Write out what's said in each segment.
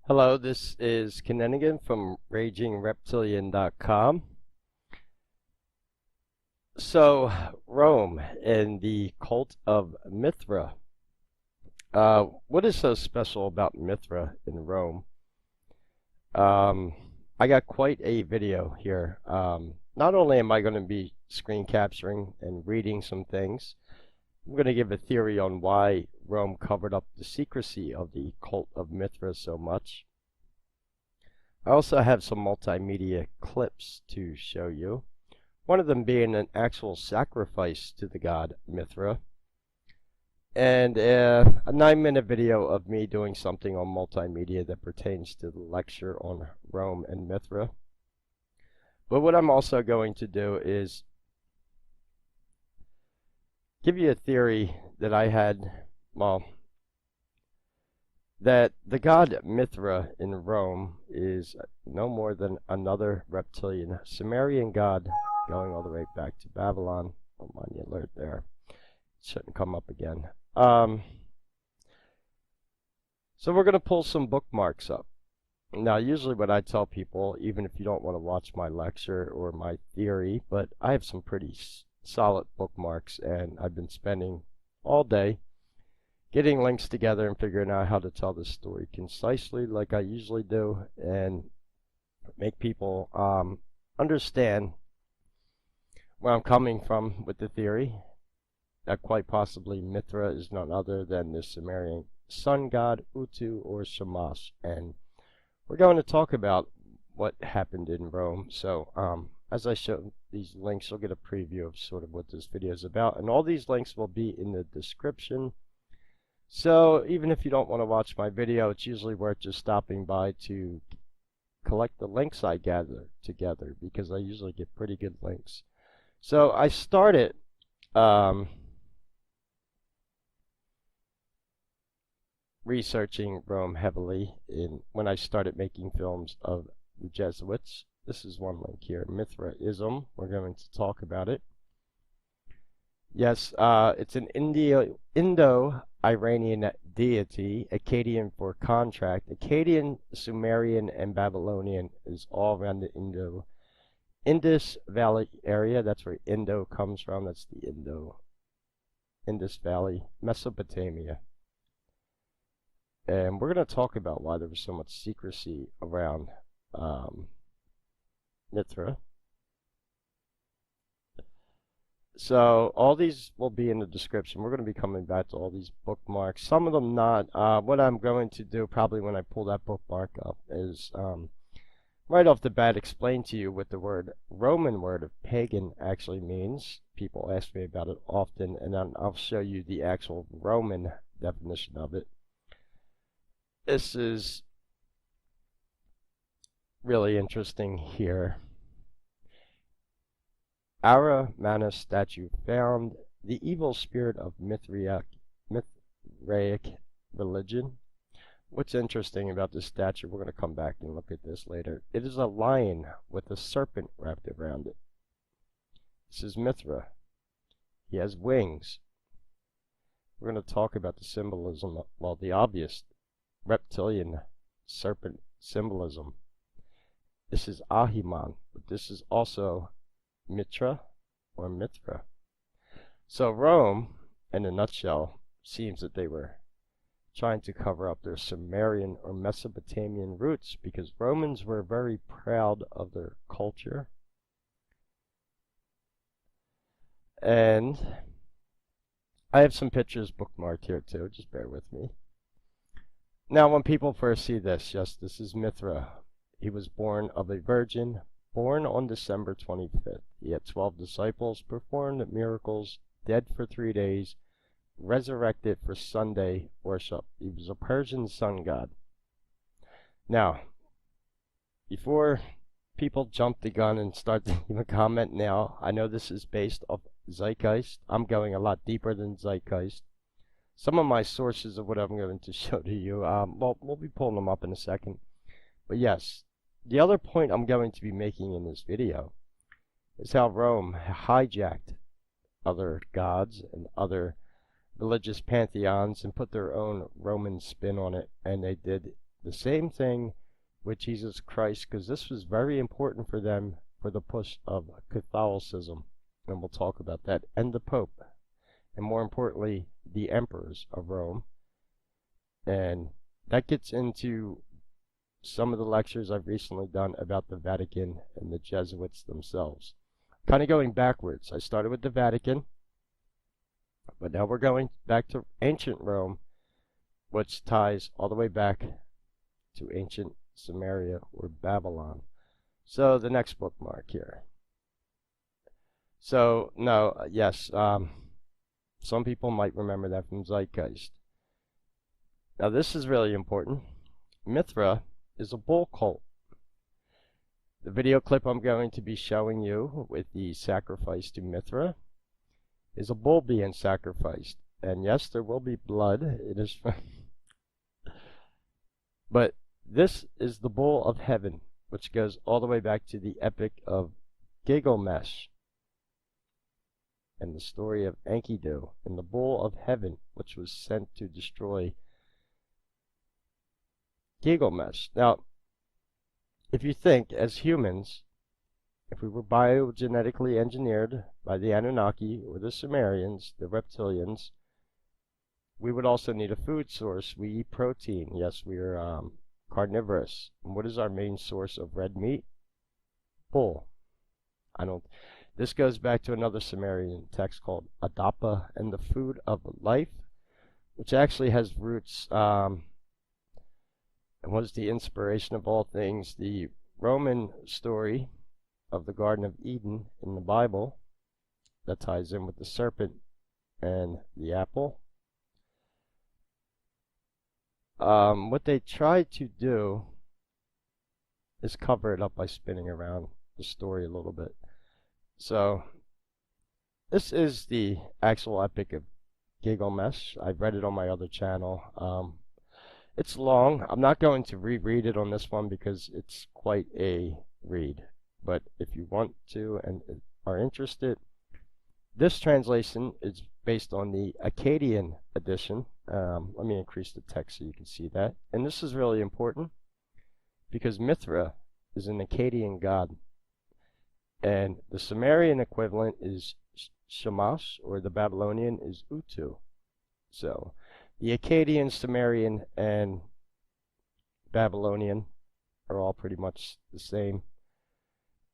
Hello, this is Kinninigan from RagingReptilian.com. So, Rome and the cult of Mithra. What is so special about Mithra in Rome? Um, I got quite a video here. Not only am I going to be screen capturing and reading some things, I'm going to give a theory on why Rome covered up the secrecy of the cult of Mithra so much. I also have some multimedia clips to show you. One of them being an actual sacrifice to the god Mithra, and a 9-minute video of me doing something on multimedia that pertains to the lecture on Rome and Mithra. But what I'm also going to do is give you a theory that I had, well, that the god Mithra in Rome is no more than another reptilian Sumerian god going all the way back to Babylon. Oh, my alert there. Shouldn't come up again. So we're going to pull some bookmarks up. Now, usually what I tell people, even if you don't want to watch my lecture or my theory, but I have some pretty solid bookmarks, and I've been spending all day getting links together and figuring out how to tell this story concisely like I usually do and make people understand where I'm coming from with the theory that quite possibly Mithra is none other than the Sumerian sun god Utu or Shamash. And we're going to talk about what happened in Rome. So as I show these links, you'll get a preview of sort of what this video is about. And all these links will be in the description. So even if you don't want to watch my video, it's usually worth just stopping by to collect the links I gather together, because I usually get pretty good links. So I started researching Rome heavily when I started making films of the Jesuits. This is one link here, Mithraism. We're going to talk about it. Yes, it's an Indo-Iranian deity, Akkadian for contract. Akkadian, Sumerian, and Babylonian is all around the Indus Valley area. That's where Indo comes from. That's the Indus Valley, Mesopotamia. And we're going to talk about why there was so much secrecy around Mithra. So all these will be in the description. We're going to be coming back to all these bookmarks. Some of them not. What I'm going to do probably when I pull that bookmark up is right off the bat explain to you what the Roman word of pagan actually means. People ask me about it often, and then I'll show you the actual Roman definition of it. This is really interesting here. Aramana statue found the evil spirit of Mithraic religion. What's interesting about this statue, we're going to come back and look at this later. It is a lion with a serpent wrapped around it. This is Mithra. He has wings. We're going to talk about the symbolism, well, the obvious reptilian serpent symbolism. This is Ahiman, but this is also Mithra or Mithra. So Rome, in a nutshell, seems that they were trying to cover up their Sumerian or Mesopotamian roots, because Romans were very proud of their culture. And I have some pictures bookmarked here too, just bear with me. Now when people first see this, yes, this is Mithra. He was born of a virgin, born on December 25th. He had 12 disciples, performed miracles, dead for 3 days, resurrected for Sunday worship. He was a Persian sun god. Now, before people jump the gun and start to even comment now, I know this is based off Zeitgeist. I'm going a lot deeper than Zeitgeist. Some of my sources of what I'm going to show to you, well, we'll be pulling them up in a second. But yes, the other point I'm going to be making in this video is how Rome hijacked other gods and other religious pantheons and put their own Roman spin on it, and they did The same thing with Jesus Christ, because this was very important for them for the push of Catholicism, and we'll talk about that, and the Pope, and more importantly, the emperors of Rome. And that gets into some of the lectures I've recently done about the Vatican and the Jesuits themselves. Kind of going backwards. I started with the Vatican, but now we're going back to ancient Rome, which ties all the way back to ancient Samaria or Babylon. So the next bookmark here. So no, yes, some people might remember that from Zeitgeist. Now this is really important. Mithra is a bull cult. The video clip I'm going to be showing you with the sacrifice to Mithra is a bull being sacrificed. And yes, there will be blood. It is but this is the bull of heaven, which goes all the way back to the epic of Gilgamesh and the story of Enkidu and the bull of heaven, which was sent to destroy Gilgamesh. Now, if you think, as humans, if we were biogenetically engineered by the Anunnaki or the Sumerians, the reptilians, we would also need a food source. We eat protein. Yes, we are carnivorous. And what is our main source of red meat? Bull. This goes back to another Sumerian text called Adapa and the Food of Life, which actually has roots and was the inspiration of all things. The Roman story of the Garden of Eden in the Bible that ties in with the serpent and the apple. What they try to do is cover it up by spinning around the story a little bit. So this is the actual epic of Gilgamesh. I've read it on my other channel. It's long. I'm not going to reread it on this one because it's quite a read. But if you want to and are interested, this translation is based on the Akkadian edition. Let me increase the text so you can see that. And this is really important because Mithra is an Akkadian god. And the Sumerian equivalent is Shamash, or the Babylonian is Utu. So the Akkadian, Sumerian, and Babylonian are all pretty much the same.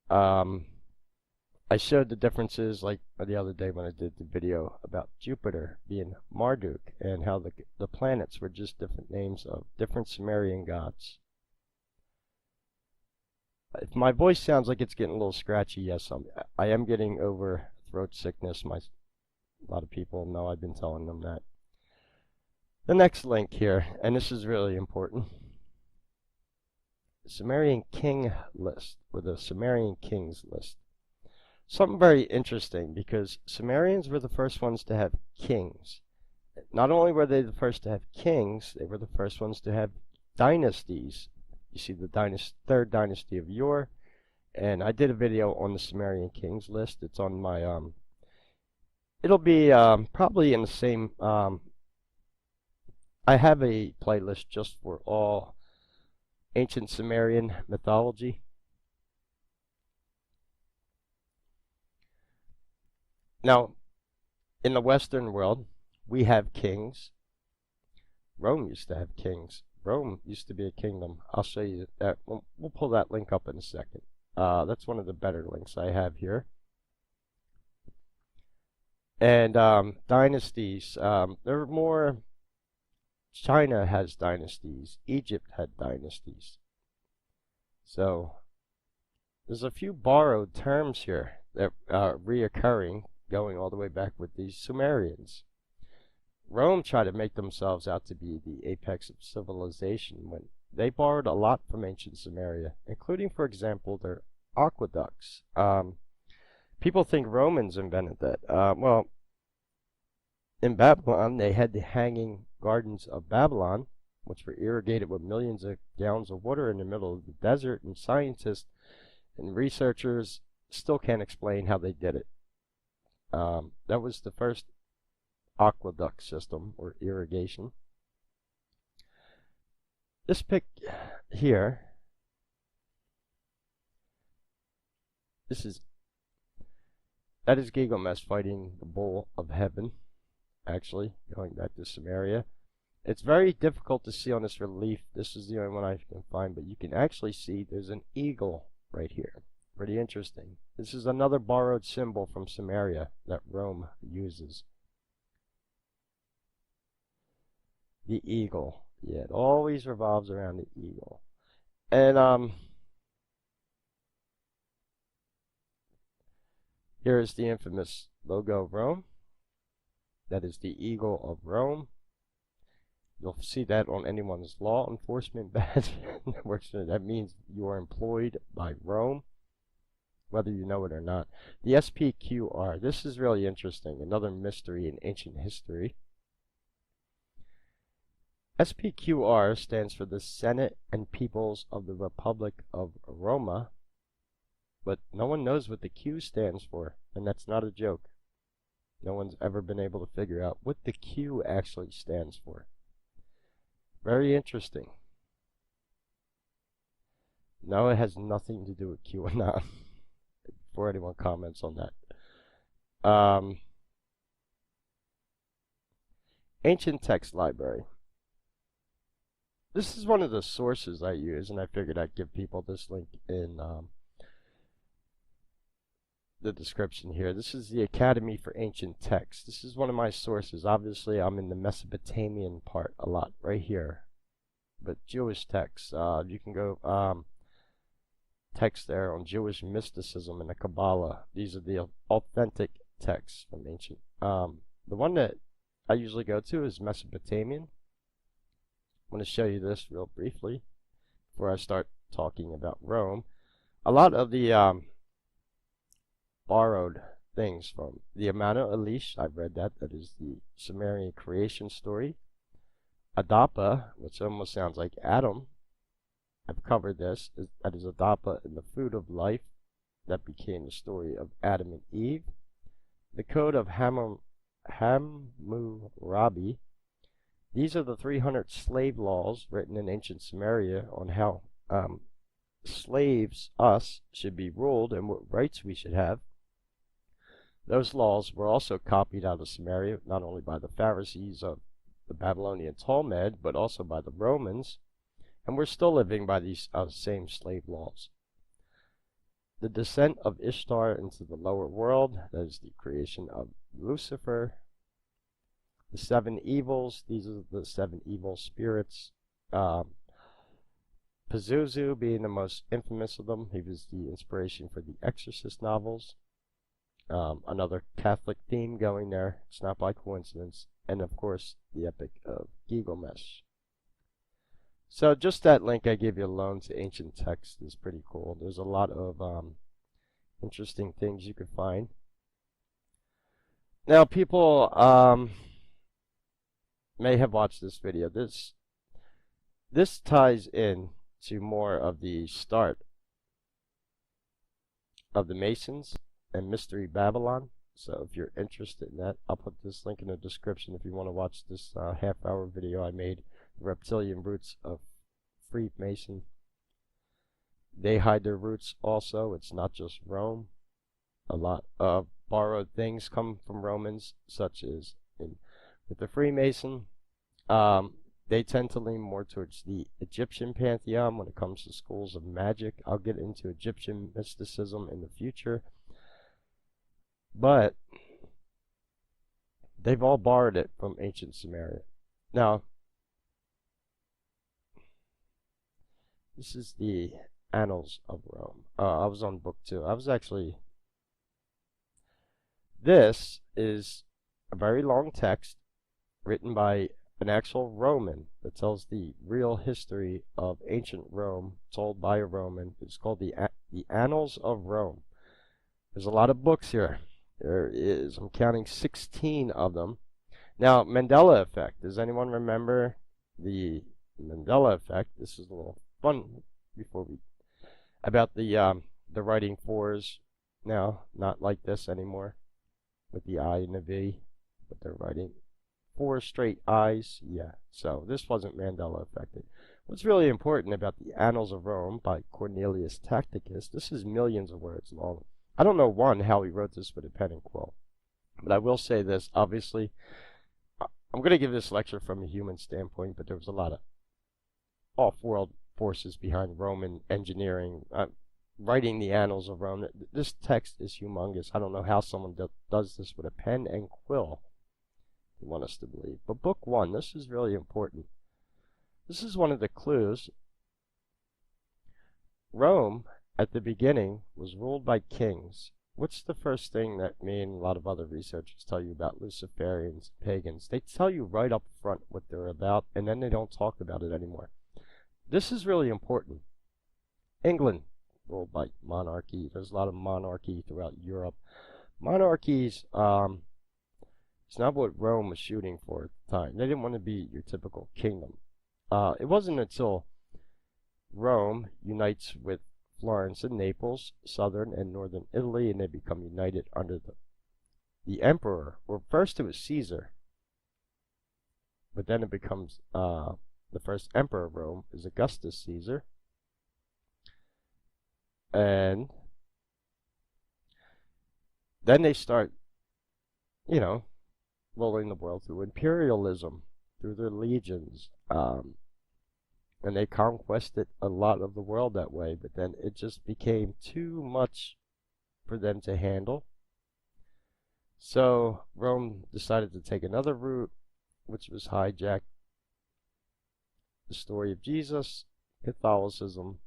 I showed the differences like the other day when I did the video about Jupiter being Marduk and how the planets were just different names of different Sumerian gods. If my voice sounds like it's getting a little scratchy, yes, I am getting over throat sickness. A lot of people know I've been telling them that. The next link here, and this is really important, the Sumerian king list, or the Sumerian kings list. Something very interesting, because Sumerians were the first ones to have kings. Not only were they the first to have kings, they were the first ones to have dynasties. You see the third dynasty of Ur, and I did a video on the Sumerian kings list. It's on my, it'll be probably in the same, I have a playlist just for all ancient Sumerian mythology. Now, in the Western world, we have kings. Rome used to have kings. Rome used to be a kingdom. I'll show you that. We'll pull that link up in a second. That's one of the better links I have here. And dynasties. There are more. China has dynasties. Egypt had dynasties. So there's a few borrowed terms here that are reoccurring, going all the way back with these Sumerians. Rome tried to make themselves out to be the apex of civilization when they borrowed a lot from ancient Sumeria, including, for example, their aqueducts. People think Romans invented that. Well, in Babylon, they had the hanging gardens of Babylon, which were irrigated with millions of gallons of water in the middle of the desert, and scientists and researchers still can't explain how they did it. That was the first aqueduct system, or irrigation. This pic here, that is Gilgamesh fighting the bull of heaven, actually, going back to Samaria. It's very difficult to see on this relief. This is the only one I can find, but you can actually see there's an eagle right here. Pretty interesting. This is another borrowed symbol from Samaria that Rome uses. The eagle. Yeah, it always revolves around the eagle. And here is the infamous logo of Rome. That is the eagle of Rome. You'll see that on anyone's law enforcement badge. That means you are employed by Rome, whether you know it or not. The SPQR. This is really interesting. Another mystery in ancient history. SPQR stands for the Senate and Peoples of the Republic of Roma, but no one knows what the Q stands for, and that's not a joke. No one's ever been able to figure out what the Q actually stands for. Very interesting. No, it has nothing to do with QAnon, before anyone comments on that. Ancient Text Library. This is one of the sources I use, and I figured I'd give people this link in the description here. This is the Academy for Ancient Texts. This is one of my sources. Obviously, I'm in the Mesopotamian part a lot, right here. But Jewish texts, you can go text there on Jewish mysticism and the Kabbalah. These are the authentic texts from ancient. The one that I usually go to is Mesopotamian. I'm going to show you this real briefly before I start talking about Rome. A lot of the borrowed things from the Amana Elish, I've read that. That is the Sumerian creation story. Adapa, which almost sounds like Adam. I've covered this. That is Adapa in the food of life. That became the story of Adam and Eve. The Code of Hammurabi. These are the 300 slave laws written in ancient Samaria on how slaves, us, should be ruled and what rights we should have. Those laws were also copied out of Samaria, not only by the Pharisees of the Babylonian Talmud, but also by the Romans, and we're still living by these same slave laws. The descent of Ishtar into the lower world, that is the creation of Lucifer. The 7 evils, these are the 7 evil spirits. Pazuzu being the most infamous of them, he was the inspiration for the Exorcist novels. Another Catholic theme going there, it's not by coincidence. And of course, the Epic of Gilgamesh. So just that link I gave you alone to ancient texts is pretty cool. There's a lot of interesting things you could find. Now, people may have watched this video. This ties in to more of the start of the Masons and Mystery Babylon. So if you're interested in that, I'll put this link in the description if you want to watch this half-hour video I made, The Reptilian Roots of Freemason. They hide their roots also. It's not just Rome. A lot of borrowed things come from Romans, such as with the Freemason. They tend to lean more towards the Egyptian pantheon when it comes to schools of magic. I'll get into Egyptian mysticism in the future. But they've all borrowed it from ancient Samaria. Now, this is the Annals of Rome. I was on book 2. This is a very long text written by an actual Roman that tells the real history of ancient Rome, told by a Roman. It's called the Annals of Rome. There's a lot of books here. There is, I'm counting 16 of them. Now, Mandela effect. Does anyone remember the Mandela effect? This is a little fun before we, about the writing 4s now, not like this anymore, with the I and the V, but they're writing 4 straight I's. Yeah, so this wasn't Mandela affected. What's really important about the Annals of Rome by Cornelius Tacitus, this is millions of words long. I don't know, one, how he wrote this with a pen and quill, but I will say this, obviously, I'm going to give this lecture from a human standpoint, but there was a lot of off-world forces behind Roman engineering. Writing the Annals of Rome, this text is humongous. I don't know how someone does this with a pen and quill, you want us to believe. But book one, this is really important. This is one of the clues. Rome, at the beginning, was ruled by kings. What's the first thing that me and a lot of other researchers tell you about Luciferians, pagans? They tell you right up front what they're about, and then they don't talk about it anymore. This is really important. England, ruled by monarchy. There's a lot of monarchy throughout Europe. Monarchies, it's not what Rome was shooting for at the time. They didn't want to be your typical kingdom. It wasn't until Rome unites with Florence and Naples, southern and northern Italy, and they become united under the emperor. Well, first it was Caesar, but then it becomes the first emperor of Rome is Augustus Caesar, and then they start, rolling the world through imperialism, through their legions. And they conquested a lot of the world that way, but then it just became too much for them to handle. So Rome decided to take another route, which was hijack the story of Jesus, Catholicism,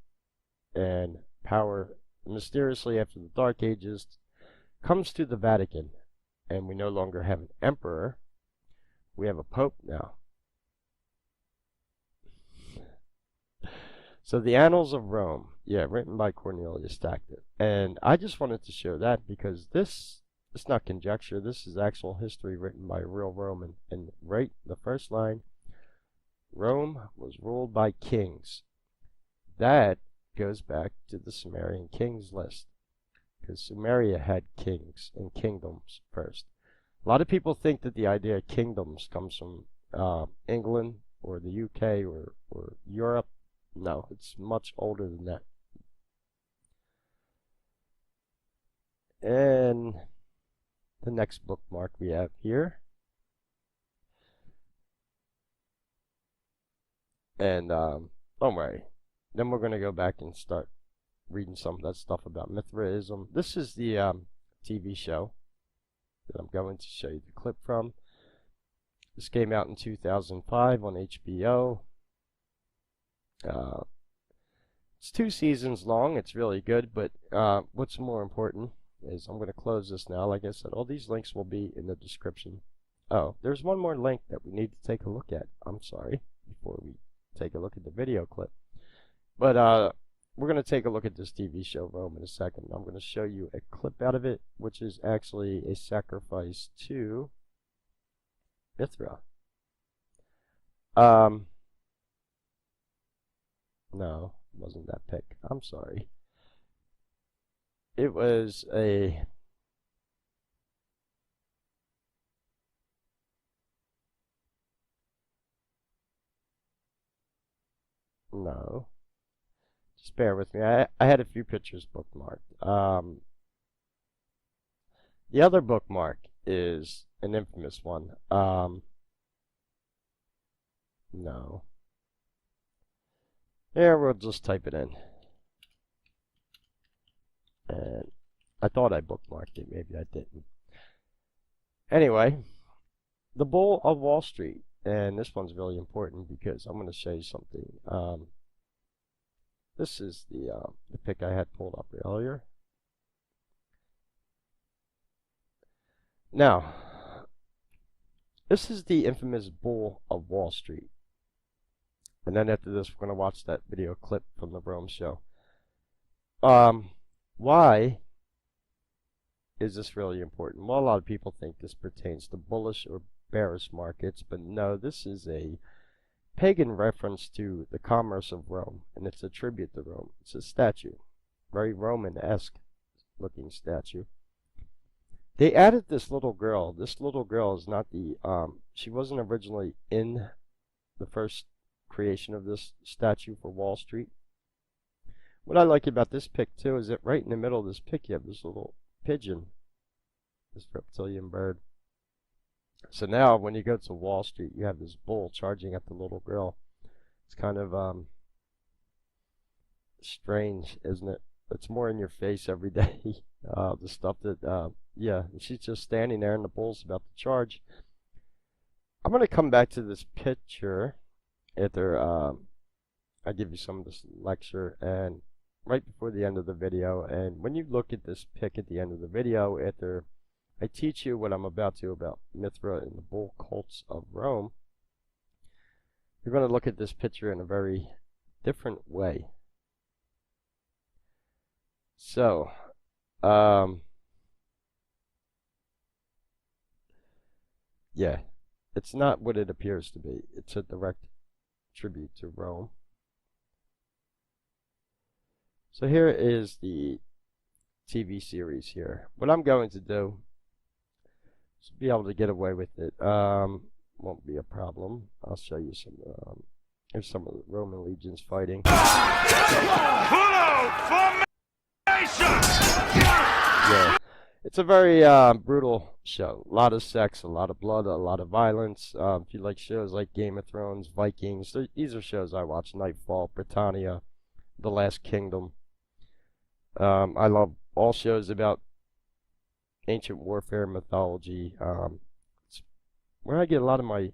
and power mysteriously after the Dark Ages comes to the Vatican, and we no longer have an emperor, we have a pope now. So the Annals of Rome, written by Cornelius Tacitus. And I just wanted to show that because this is not conjecture, this is actual history written by a real Roman. And right, the first line, Rome was ruled by kings. That goes back to the Sumerian kings list, because Sumeria had kings and kingdoms first. A lot of people think that the idea of kingdoms comes from England or the UK or Europe. No, it's much older than that. And the next bookmark we have here. And don't worry. Then we're going to go back and start reading some of that stuff about Mithraism. This is the TV show that I'm going to show you the clip from. This came out in 2005 on HBO. It's 2 seasons long. It's really good, but what's more important is I'm going to close this now. Like I said, all these links will be in the description. Oh, there's one more link that we need to take a look at. I'm sorry, before we take a look at the video clip. But we're going to take a look at this TV show, Rome, in a second. I'm going to show you a clip out of it, which is actually a sacrifice to Mithra. No, it wasn't that pic. I'm sorry. It was a... No. Just bear with me. I had a few pictures bookmarked. The other bookmark is an infamous one. No. Here, we'll just type it in. And I thought I bookmarked it. Maybe I didn't. Anyway, the Bull of Wall Street. And this one's really important because I'm going to show you something. This is the pic I had pulled up earlier. Now, this is the infamous Bull of Wall Street. And then after this, we're going to watch that video clip from the Rome show. Why is this really important? Well, a lot of people think this pertains to bullish or bearish markets, but no, this is a pagan reference to the commerce of Rome, and it's a tribute to Rome. It's a statue, very Roman-esque looking statue. They added this little girl. This little girl is not the, she wasn't originally in the first creation of this statue for Wall Street. What I like about this pic too is that right in the middle of this pic you have this little pigeon, this reptilian bird. So now when you go to Wall Street you have this bull charging at the little girl. It's kind of strange, isn't it? It's more in your face every day. The stuff that, yeah, she's just standing there and the bull's about to charge. I'm going to come back to this picture after I give you some of this lecture and right before the end of the video. And when you look at this pic at the end of the video, after I teach you what I'm about to about Mithra and the bull cults of Rome, you're going to look at this picture in a very different way. So, yeah, it's not what it appears to be. It's a direct tribute to Rome. So here is the TV series here. What I'm going to do is be able to get away with it. Won't be a problem. I'll show you some. Here's some of the Roman legions fighting. Yeah, it's a very brutal show. A lot of sex, a lot of blood, a lot of violence. If you like shows like Game of Thrones, Vikings, these are shows I watch. Nightfall, Britannia, The Last Kingdom. I love all shows about ancient warfare, mythology. It's where I get a lot of my,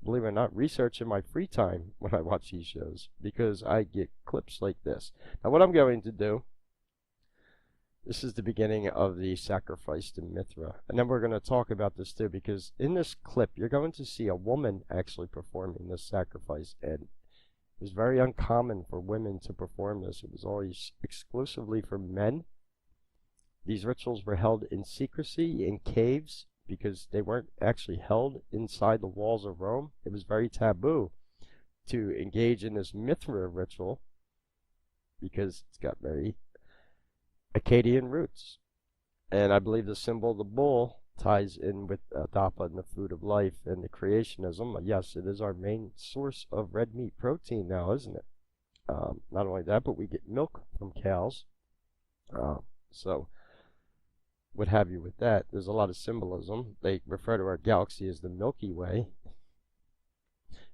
believe it or not, research in my free time when I watch these shows, because I get clips like this. Now what I'm going to do, this is the beginning of the sacrifice to Mithra. And then we're going to talk about this too, because in this clip, you're going to see a woman actually performing this sacrifice. And it was very uncommon for women to perform this. It was always exclusively for men. These rituals were held in secrecy in caves because they weren't actually held inside the walls of Rome. It was very taboo to engage in this Mithra ritual because it's got very Akkadian roots. And I believe the symbol of the bull ties in with Dapa and the food of life and the creationism. Yes, it is our main source of red meat protein now, isn't it? Not only that, but we get milk from cows. So, what have you with that? There's a lot of symbolism. They refer to our galaxy as the Milky Way.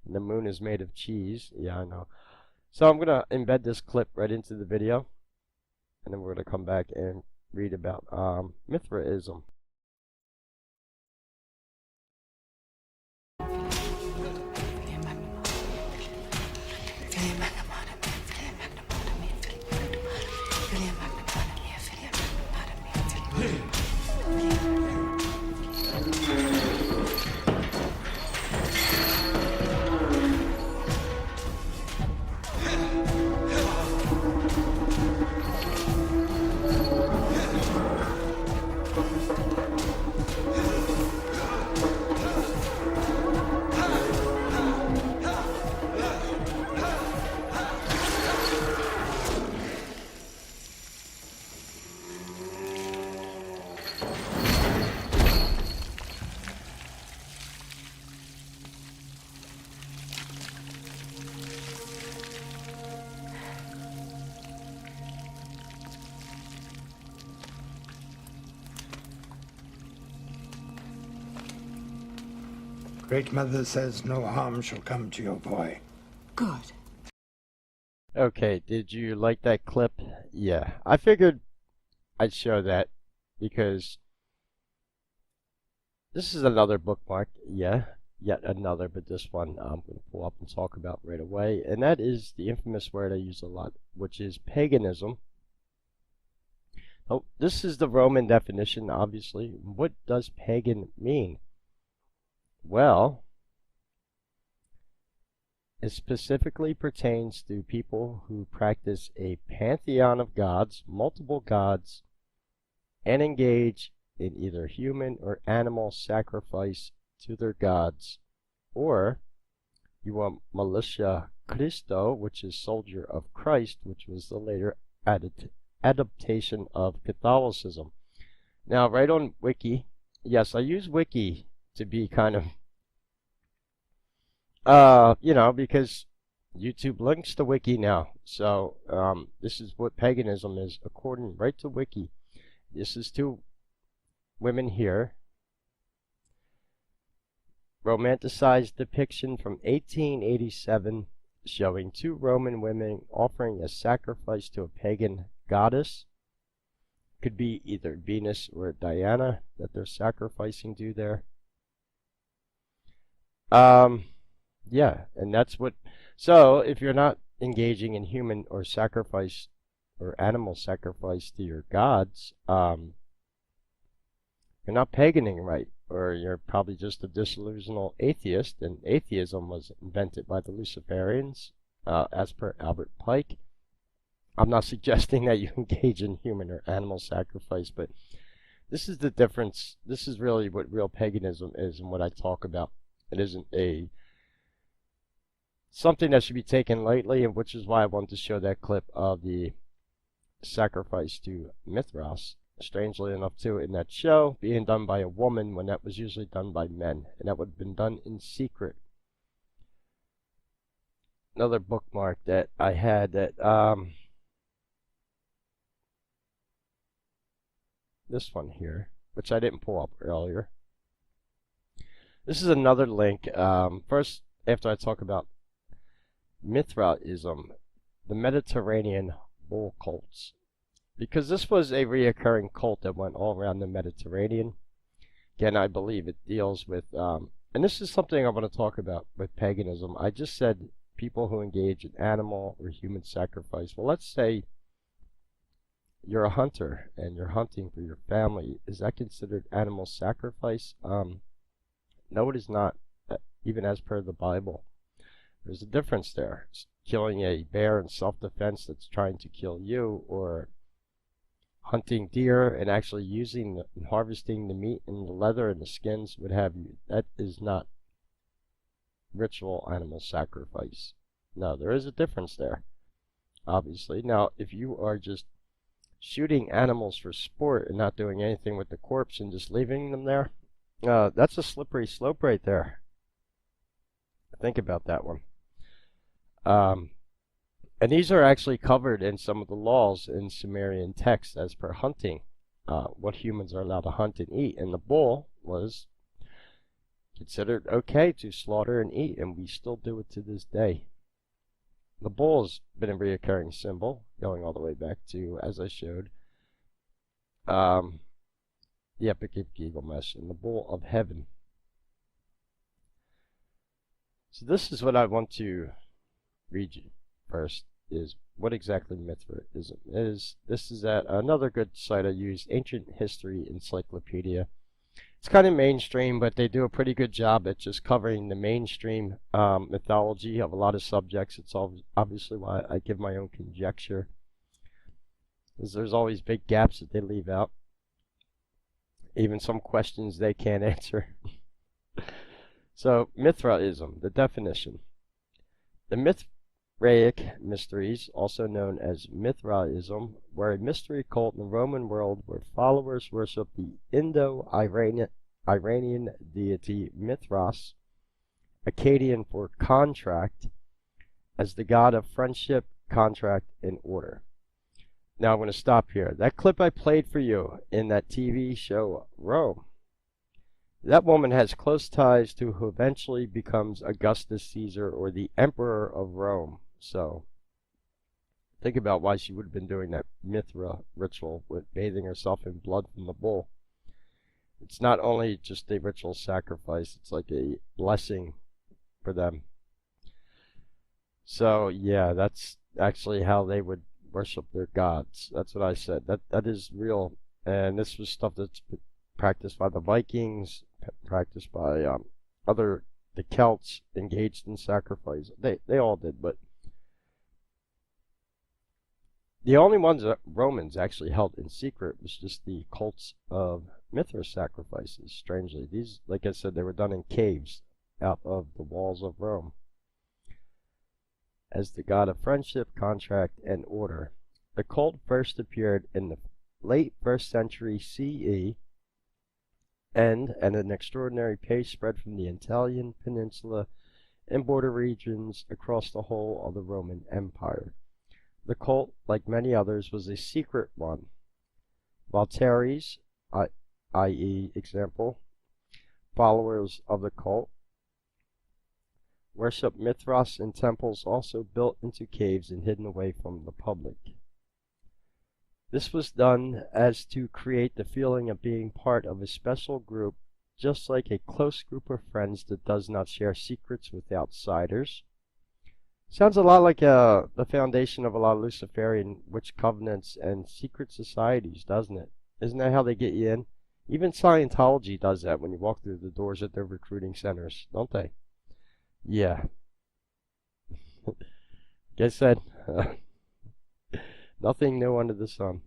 And the moon is made of cheese. Yeah, I know. So I'm going to embed this clip right into the video. And then we're going to come back and read about Mithraism. Great Mother says no harm shall come to your boy. Good. Okay, did you like that clip? Yeah, I figured I'd show that because this is another bookmark. Yeah, yet another, but this one I'm going to pull up and talk about right away. And that is the infamous word I use a lot, which is paganism. Oh, this is the Roman definition, obviously. What does pagan mean? Well, it specifically pertains to people who practice a pantheon of gods, multiple gods, and engage in either human or animal sacrifice to their gods. Or you want militia Christo, which is soldier of Christ, which was the later adaptation of Catholicism. Now, right on Wiki, yes, I use Wiki to be kind of, you know, because YouTube links to Wiki now. So this is what paganism is, according right to Wiki. This is two women here. Romanticized depiction from 1887 showing two Roman women offering a sacrifice to a pagan goddess. Could be either Venus or Diana that they're sacrificing to there. Yeah, and that's what. So if you're not engaging in human or sacrifice or animal sacrifice to your gods, you're not paganing right, or you're probably just a disillusional atheist, and atheism was invented by the Luciferians, as per Albert Pike. I'm not suggesting that you engage in human or animal sacrifice, but this is the difference. This is really what real paganism is and what I talk about. It isn't a something that should be taken lightly, and which is why I wanted to show that clip of the sacrifice to Mithras. Strangely enough, too, in that show, being done by a woman when that was usually done by men, and that would have been done in secret. Another bookmark that I had that, this one here, which I didn't pull up earlier. This is another link. First, after I talk about Mithraism, the Mediterranean bull cults. Because this was a reoccurring cult that went all around the Mediterranean. Again, I believe it deals with, and this is something I want to talk about with paganism. I just said people who engage in animal or human sacrifice. Well, let's say you're a hunter and you're hunting for your family. Is that considered animal sacrifice? No, it is not, even as per the Bible. There's a difference there. It's killing a bear in self-defense that's trying to kill you, or hunting deer and actually using and harvesting the meat and the leather and the skins, what have you. That is not ritual animal sacrifice. No, there is a difference there, obviously. Now, if you are just shooting animals for sport and not doing anything with the corpse and just leaving them there, that's a slippery slope right there. Think about that one. And these are actually covered in some of the laws in Sumerian texts as per hunting, what humans are allowed to hunt and eat. And the bull was considered okay to slaughter and eat, and we still do it to this day. The bull has been a reoccurring symbol, going all the way back to, as I showed, the Epic of Gilgamesh and the bull of heaven. So this is what I want to read you first, is what exactly Mithraism is. This is at another good site I use, Ancient History Encyclopedia. It's kind of mainstream, but they do a pretty good job at just covering the mainstream mythology of a lot of subjects. It's obviously why I give my own conjecture, because there's always big gaps that they leave out, even some questions they can't answer. So, Mithraism, the definition. The Mithraic mysteries, also known as Mithraism, were a mystery cult in the Roman world where followers worshiped the Indo-Iranian deity Mithras, Akkadian for contract, as the god of friendship, contract, and order. Now I'm going to stop here. That clip I played for you in that TV show, Rome, that woman has close ties to who eventually becomes Augustus Caesar, or the Emperor of Rome. So, think about why she would have been doing that Mithra ritual with bathing herself in blood from the bull. It's not only just a ritual sacrifice, it's like a blessing for them. So, yeah, that's actually how they would worship their gods. That's what I said. That is real. And this was stuff that's practiced by the Vikings, practiced by the Celts, engaged in sacrifice. They all did, but the only ones that Romans actually held in secret was just the cults of Mithra sacrifices. Strangely, these, like I said, they were done in caves out of the walls of Rome. As the god of friendship, contract, and order, the cult first appeared in the late 1st century CE, and an extraordinary pace spread from the Italian peninsula and border regions across the whole of the Roman Empire. The cult, like many others, was a secret one. Voltaire's, i.e., example, followers of the cult, worship Mithras in temples also built into caves and hidden away from the public. This was done as to create the feeling of being part of a special group, just like a close group of friends that does not share secrets with outsiders. Sounds a lot like the foundation of a lot of Luciferian witch covenants and secret societies, doesn't it? Isn't that how they get you in? Even Scientology does that when you walk through the doors at their recruiting centers, don't they? Yeah. Like I said, nothing new under the sun.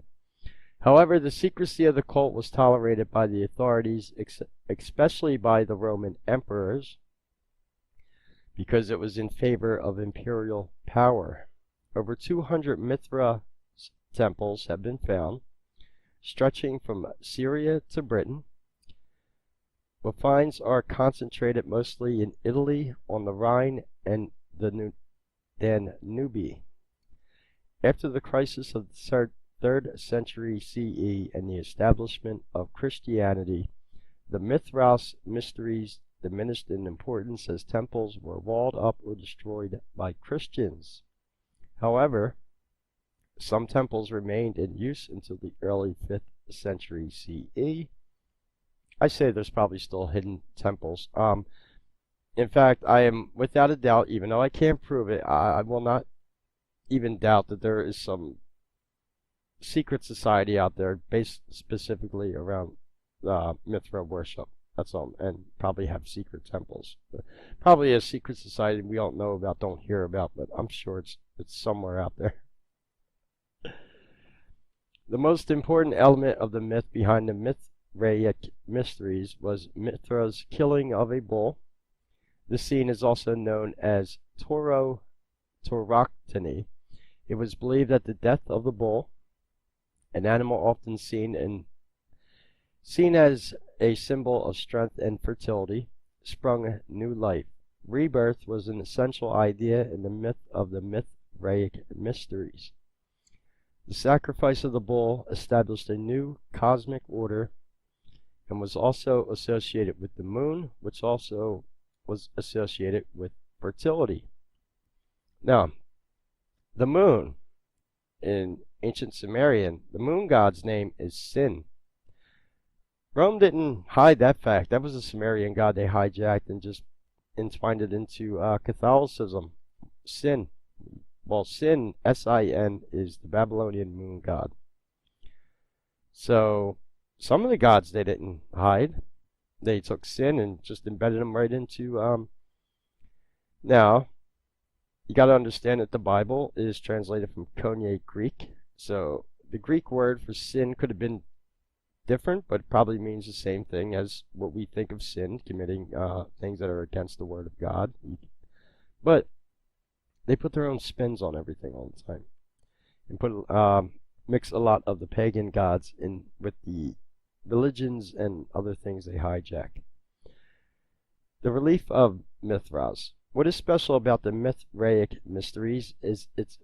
However, the secrecy of the cult was tolerated by the authorities, especially by the Roman emperors, because it was in favor of imperial power. Over 200 Mithra temples have been found, stretching from Syria to Britain. The finds are concentrated mostly in Italy, on the Rhine, and the Danube. After the crisis of the 3rd century CE and the establishment of Christianity, the Mithras mysteries diminished in importance as temples were walled up or destroyed by Christians. However, some temples remained in use until the early 5th century CE. I say there's probably still hidden temples. In fact, I am without a doubt, even though I can't prove it, I will not even doubt that there is some secret society out there based specifically around Mithra worship. That's all, and probably have secret temples. Probably a secret society we don't know about, don't hear about, but I'm sure it's somewhere out there. The most important element of the myth behind the Mithraic mysteries was Mithra's killing of a bull. This scene is also known as tauroctony. It was believed that the death of the bull, an animal often seen as a symbol of strength and fertility, sprung new life. Rebirth was an essential idea in the myth of the Mithraic mysteries. The sacrifice of the bull established a new cosmic order and was also associated with the moon, which also was associated with fertility. Now, the moon, in ancient Sumerian, the moon god's name is Sin. Rome didn't hide that fact. That was a Sumerian god they hijacked and just entwined it into Catholicism. Sin. Well, Sin, S-I-N, is the Babylonian moon god. So, some of the gods they didn't hide. They took Sin and just embedded them right into... Now, you got to understand that the Bible is translated from Koine Greek. So, the Greek word for sin could have been different, but it probably means the same thing as what we think of sin, committing things that are against the Word of God. But they put their own spins on everything all the time, and mix a lot of the pagan gods in with the religions and other things they hijack. The relief of Mithras. What is special about the Mithraic mysteries is its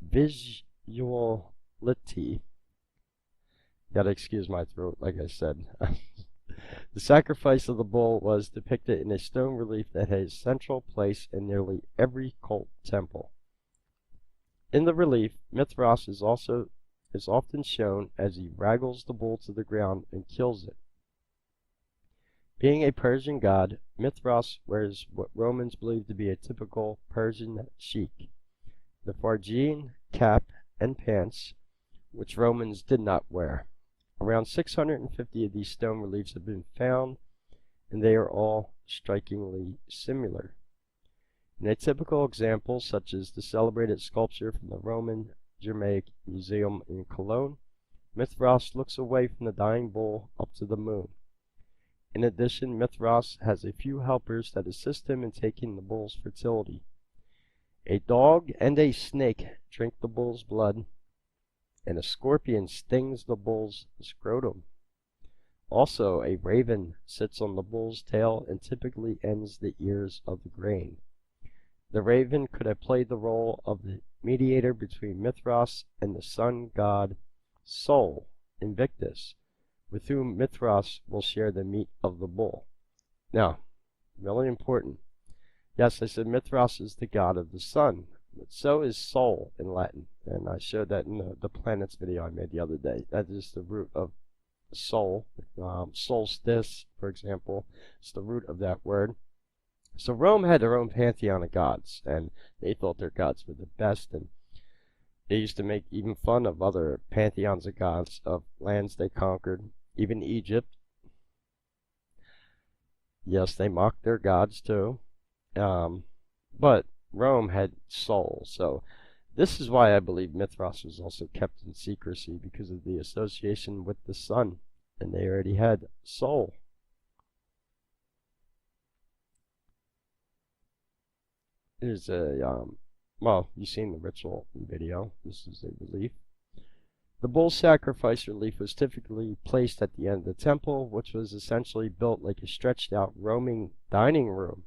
visuality. Gotta excuse my throat, like I said. The sacrifice of the bull was depicted in a stone relief that has a central place in nearly every cult temple. In the relief, Mithras is often shown as he wrangles the bull to the ground and kills it. Being a Persian god, Mithras wears what Romans believed to be a typical Persian chic, the farjeen, cap, and pants, which Romans did not wear. Around 650 of these stone reliefs have been found, and they are all strikingly similar. In a typical example, such as the celebrated sculpture from the Roman Germanic Museum in Cologne, Mithras looks away from the dying bull up to the moon. In addition, Mithras has a few helpers that assist him in taking the bull's fertility. A dog and a snake drink the bull's blood, and a scorpion stings the bull's scrotum. Also, a raven sits on the bull's tail and typically ends the ears of the grain. The raven could have played the role of the mediator between Mithras and the sun god Sol, Invictus, with whom Mithras will share the meat of the bull. Now, really important. Yes, I said Mithras is the god of the sun, but so is Sol in Latin, and I showed that in the planets video I made the other day. That is the root of Sol. Solstice, for example, is the root of that word. So Rome had their own pantheon of gods, and they thought their gods were the best, and they used to make even fun of other pantheons of gods of lands they conquered, even Egypt. Yes, they mocked their gods too. But Rome had Sol, so this is why I believe Mithras was also kept in secrecy, because of the association with the sun, and they already had Sol. Here's a, well, you've seen the ritual video. This is a relief. The bull sacrifice relief was typically placed at the end of the temple, which was essentially built like a stretched out roaming dining room.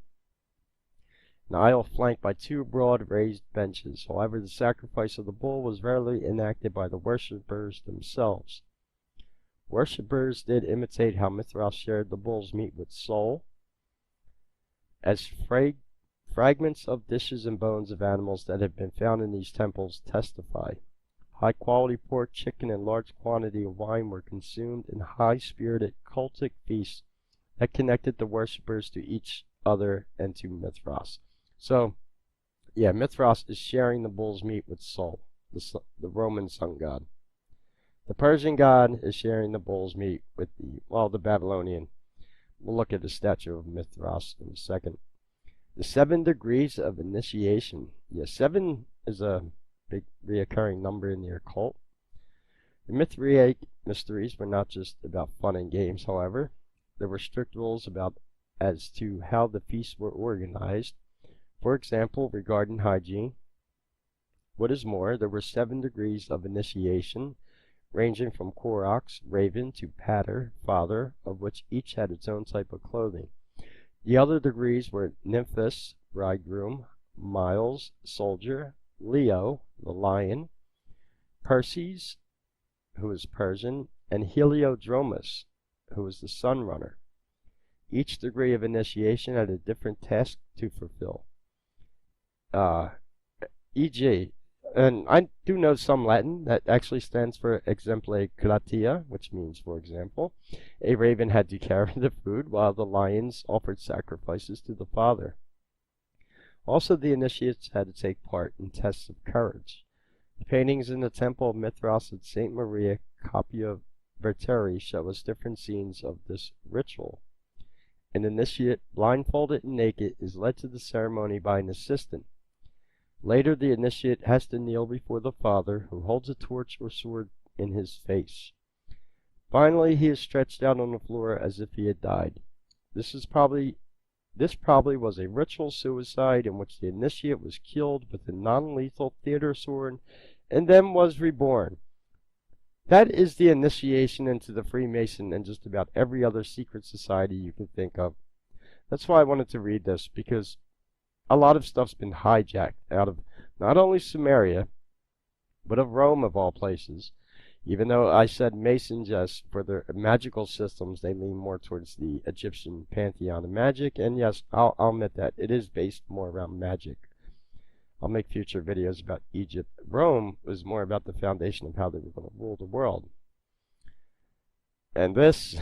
An aisle flanked by two broad raised benches. However, the sacrifice of the bull was rarely enacted by the worshippers themselves. Worshippers did imitate how Mithras shared the bull's meat with Sol, as fragments of dishes and bones of animals that have been found in these temples testify. High-quality pork, chicken, and large quantity of wine were consumed in high-spirited cultic feasts that connected the worshippers to each other and to Mithras. So, yeah, Mithras is sharing the bull's meat with Sol, the Roman sun god. The Persian god is sharing the bull's meat with the Babylonian. We'll look at the statue of Mithras in a second. The 7 degrees of initiation. Yeah, 7 is a big reoccurring number in the occult. The Mithraic mysteries were not just about fun and games, however. There were strict rules as to how the feasts were organized. For example, regarding hygiene. What is more, there were 7 degrees of initiation, ranging from Koroks, raven, to Pater, father, of which each had its own type of clothing. The other degrees were Nymphus, bridegroom, Miles, soldier, Leo, the lion, Perses, who is Persian, and Heliodromus, who is the sun runner. Each degree of initiation had a different task to fulfill. E.g., and I do know some Latin that actually stands for exemple gratia, which means, for example, a raven had to carry the food while the lions offered sacrifices to the father. Also, the initiates had to take part in tests of courage. The paintings in the temple of Mithras at St. Maria Capua Verteri show us different scenes of this ritual. An initiate, blindfolded and naked, is led to the ceremony by an assistant. Later, the initiate has to kneel before the father, who holds a torch or sword in his face. Finally, he is stretched out on the floor as if he had died. This probably was a ritual suicide in which the initiate was killed with a non-lethal theater sword and then was reborn. That is the initiation into the Freemason and just about every other secret society you can think of. That's why I wanted to read this, because a lot of stuff's been hijacked out of not only Sumeria, but of Rome of all places. Even though I said Masons, yes, for their magical systems, they lean more towards the Egyptian pantheon of magic. And yes, I'll admit that it is based more around magic. I'll make future videos about Egypt. Rome was more about the foundation of how they were going to rule the world. And this,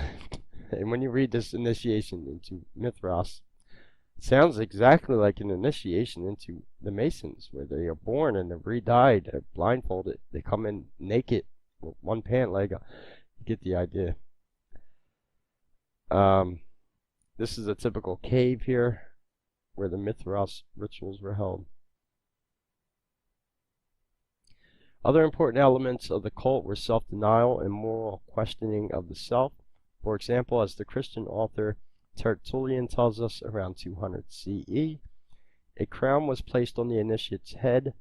and when you read this initiation into Mithras, it sounds exactly like an initiation into the Masons, where they are born and they're re-dyed, they're blindfolded, they come in naked with one pant leg. You get the idea. This is a typical cave here, where the Mithras rituals were held. Other important elements of the cult were self-denial and moral questioning of the self. For example, as the Christian author Tertullian tells us, around 200 CE, a crown was placed on the initiate's head,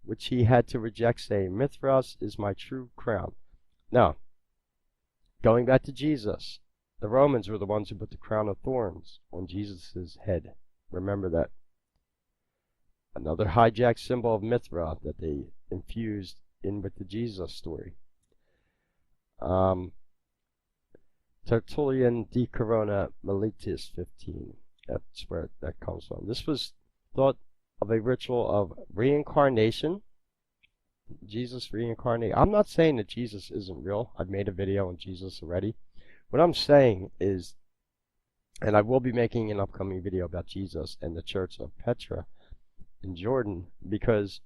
which he had to reject, saying, "Mithras is my true crown." Now, going back to Jesus, the Romans were the ones who put the crown of thorns on Jesus' head. Remember that. Another hijacked symbol of Mithra that they infused in with the Jesus story. Tertullian de Corona Militis 15. That's where that comes from. This was thought of a ritual of reincarnation. Jesus reincarnated. I'm not saying that Jesus isn't real. I've made a video on Jesus already. What I'm saying is, and I will be making an upcoming video about Jesus and the church of Petra in Jordan, because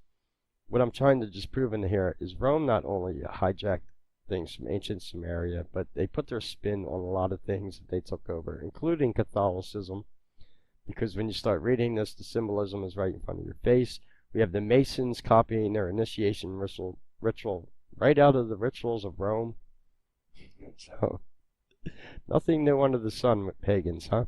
what I'm trying to disprove in here is Rome not only hijacked things from ancient Samaria, but they put their spin on a lot of things that they took over, including Catholicism, because when you start reading this, the symbolism is right in front of your face. We have the Masons copying their initiation ritual right out of the rituals of Rome. So, nothing new under the sun with pagans, huh?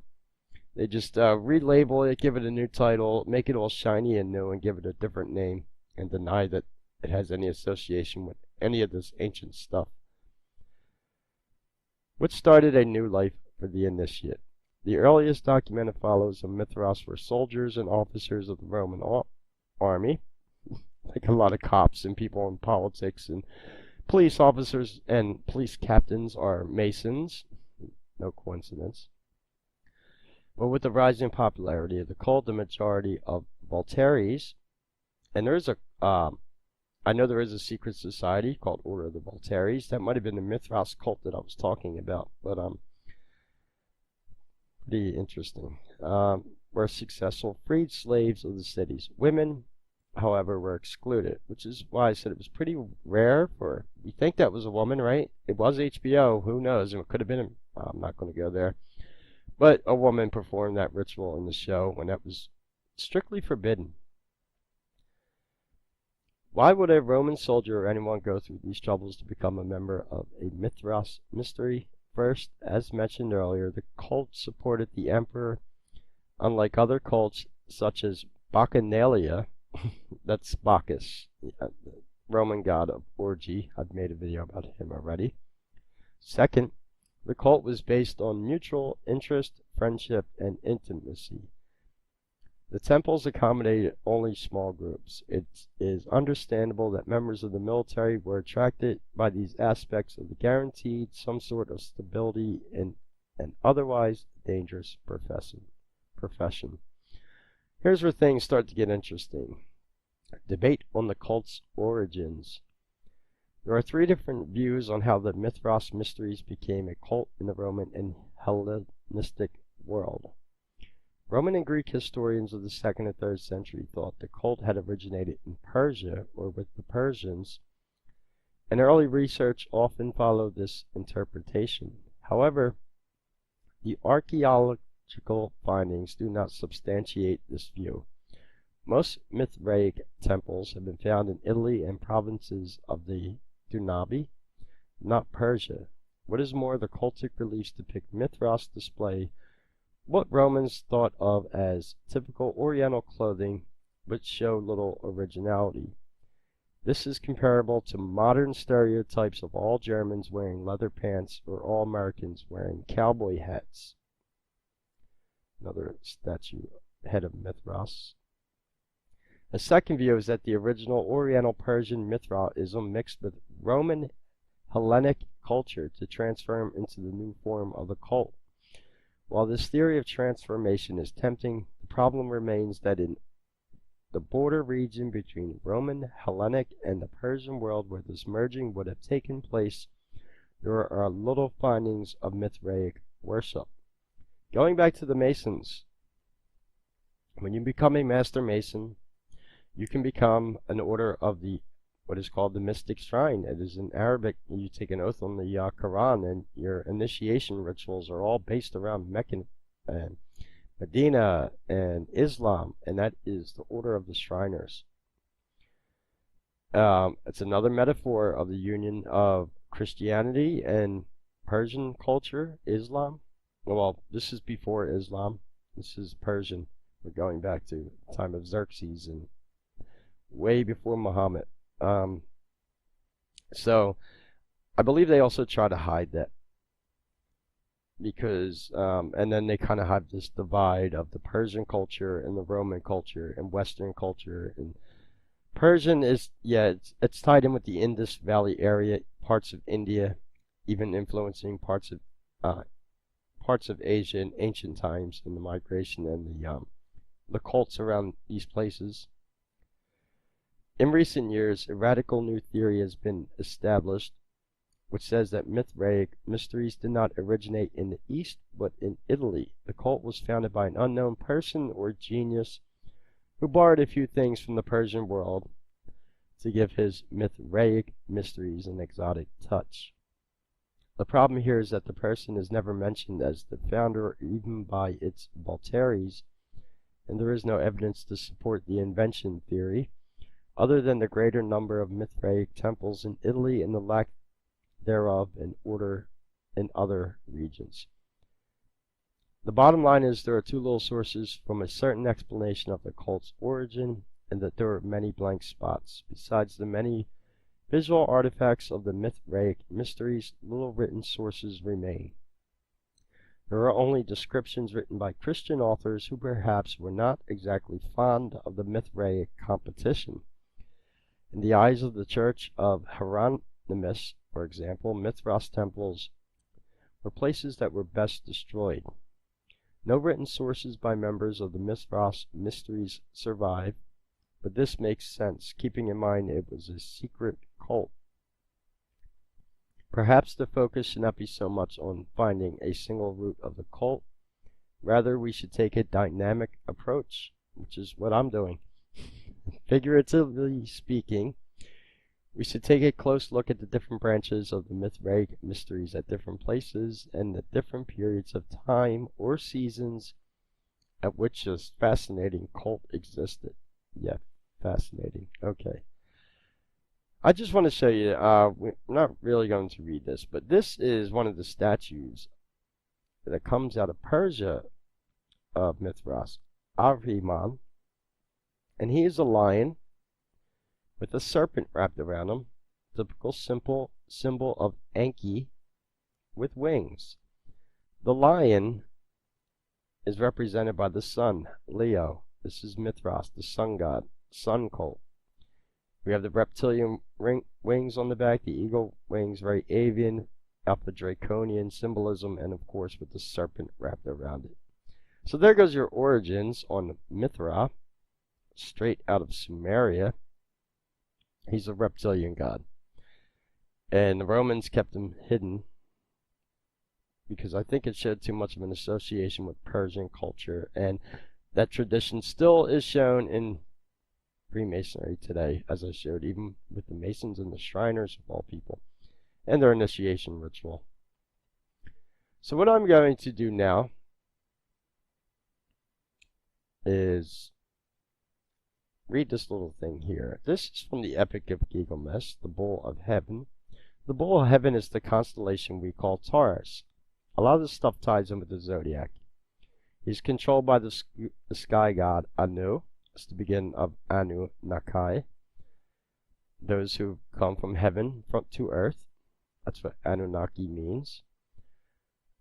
They just relabel it, give it a new title, make it all shiny and new, and give it a different name, and deny that it has any association with any of this ancient stuff. What started a new life for the initiate? The earliest documented followers of Mithras were soldiers and officers of the Roman army, like a lot of cops and people in politics, and police officers and police captains are Masons. No coincidence. But with the rising popularity of the cult, the majority of Voltaires, and there's a, I know there is a secret society called Order of the Voltaires. That might have been the Mithras cult that I was talking about, but pretty interesting. Were successful, freed slaves of the cities. Women, however, were excluded, which is why I said it was pretty rare for, you think that was a woman, right? It was HBO, who knows? It could have been, I'm not going to go there. But a woman performed that ritual in the show when that was strictly forbidden. Why would a Roman soldier or anyone go through these troubles to become a member of a Mithras mystery? First, as mentioned earlier, the cult supported the emperor, unlike other cults such as Bacchanalia, that's Bacchus, the Roman god of orgy. I've made a video about him already. Second, the cult was based on mutual interest, friendship, and intimacy. The temples accommodated only small groups. It is understandable that members of the military were attracted by these aspects of the guaranteed some sort of stability in an otherwise dangerous profession. Here's where things start to get interesting. Debate on the cult's origins. There are three different views on how the Mithras mysteries became a cult in the Roman and Hellenistic world. Roman and Greek historians of the 2nd and 3rd century thought the cult had originated in Persia or with the Persians, and early research often followed this interpretation. However, the archaeological findings do not substantiate this view. Most Mithraic temples have been found in Italy and provinces of the Danube, not Persia. What is more, the cultic reliefs depict Mithras display what Romans thought of as typical Oriental clothing, but show little originality. This is comparable to modern stereotypes of all Germans wearing leather pants or all Americans wearing cowboy hats. Another statue, head of Mithras. A second view is that the original Oriental Persian Mithraism mixed with Roman Hellenic culture to transform into the new form of the cult. While this theory of transformation is tempting, the problem remains that in the border region between Roman, Hellenic, and the Persian world where this merging would have taken place, there are little findings of Mithraic worship. Going back to the Masons, when you become a Master Mason, you can become an order of the what is called the Mystic Shrine. It is in Arabic. You take an oath on the Quran, and your initiation rituals are all based around Mecca and Medina and Islam, and that is the Order of the Shriners. It's another metaphor of the union of Christianity and Persian culture, Islam. Well, this is before Islam. This is Persian. We're going back to the time of Xerxes and way before Muhammad. So I believe they also try to hide that because and then they kind of have this divide of the Persian culture and the Roman culture and Western culture. And Persian is, yeah, it's tied in with the Indus Valley area, parts of India, even influencing parts of Asia in ancient times in the migration and the cults around these places. In recent years, a radical new theory has been established which says that Mithraic mysteries did not originate in the East, but in Italy. The cult was founded by an unknown person or genius who borrowed a few things from the Persian world to give his Mithraic mysteries an exotic touch. The problem here is that the person is never mentioned as the founder or even by its votaries, and there is no evidence to support the invention theory, other than the greater number of Mithraic temples in Italy and the lack thereof in order in other regions. The bottom line is there are too little sources from a certain explanation of the cult's origin, and that there are many blank spots. Besides the many visual artifacts of the Mithraic mysteries, little written sources remain. There are only descriptions written by Christian authors who perhaps were not exactly fond of the Mithraic competition. In the eyes of the Church of Hieronymus, for example, Mithra's temples were places that were best destroyed. No written sources by members of the Mithra's mysteries survive, but this makes sense, keeping in mind it was a secret cult. Perhaps the focus should not be so much on finding a single root of the cult. Rather, we should take a dynamic approach, which is what I'm doing. Figuratively speaking, we should take a close look at the different branches of the Mithraic mysteries at different places and the different periods of time or seasons at which this fascinating cult existed. Yeah, fascinating. Okay. I just want to show you, we're not really going to read this, but this is one of the statues that comes out of Persia of Mithras, Ahriman, and he is a lion with a serpent wrapped around him, typical simple symbol of Enki with wings. The lion is represented by the sun, Leo. This is Mithras, the sun god, sun cult. We have the reptilian wings on the back, the eagle wings, very avian, alpha draconian symbolism, and of course with the serpent wrapped around it. So there goes your origins on Mithra, straight out of Sumeria. He's a reptilian god. And the Romans kept him hidden because I think it showed too much of an association with Persian culture, and that tradition still is shown in Freemasonry today, as I showed, even with the Masons and the Shriners of all people, and their initiation ritual. So what I'm going to do now is read this little thing here. This is from the Epic of Gilgamesh, the Bull of Heaven. The Bull of Heaven is the constellation we call Taurus. A lot of this stuff ties in with the zodiac. He's controlled by the sky god Anu. It's the beginning of Anu Nakai, those who come from heaven to earth. That's what Anunnaki means.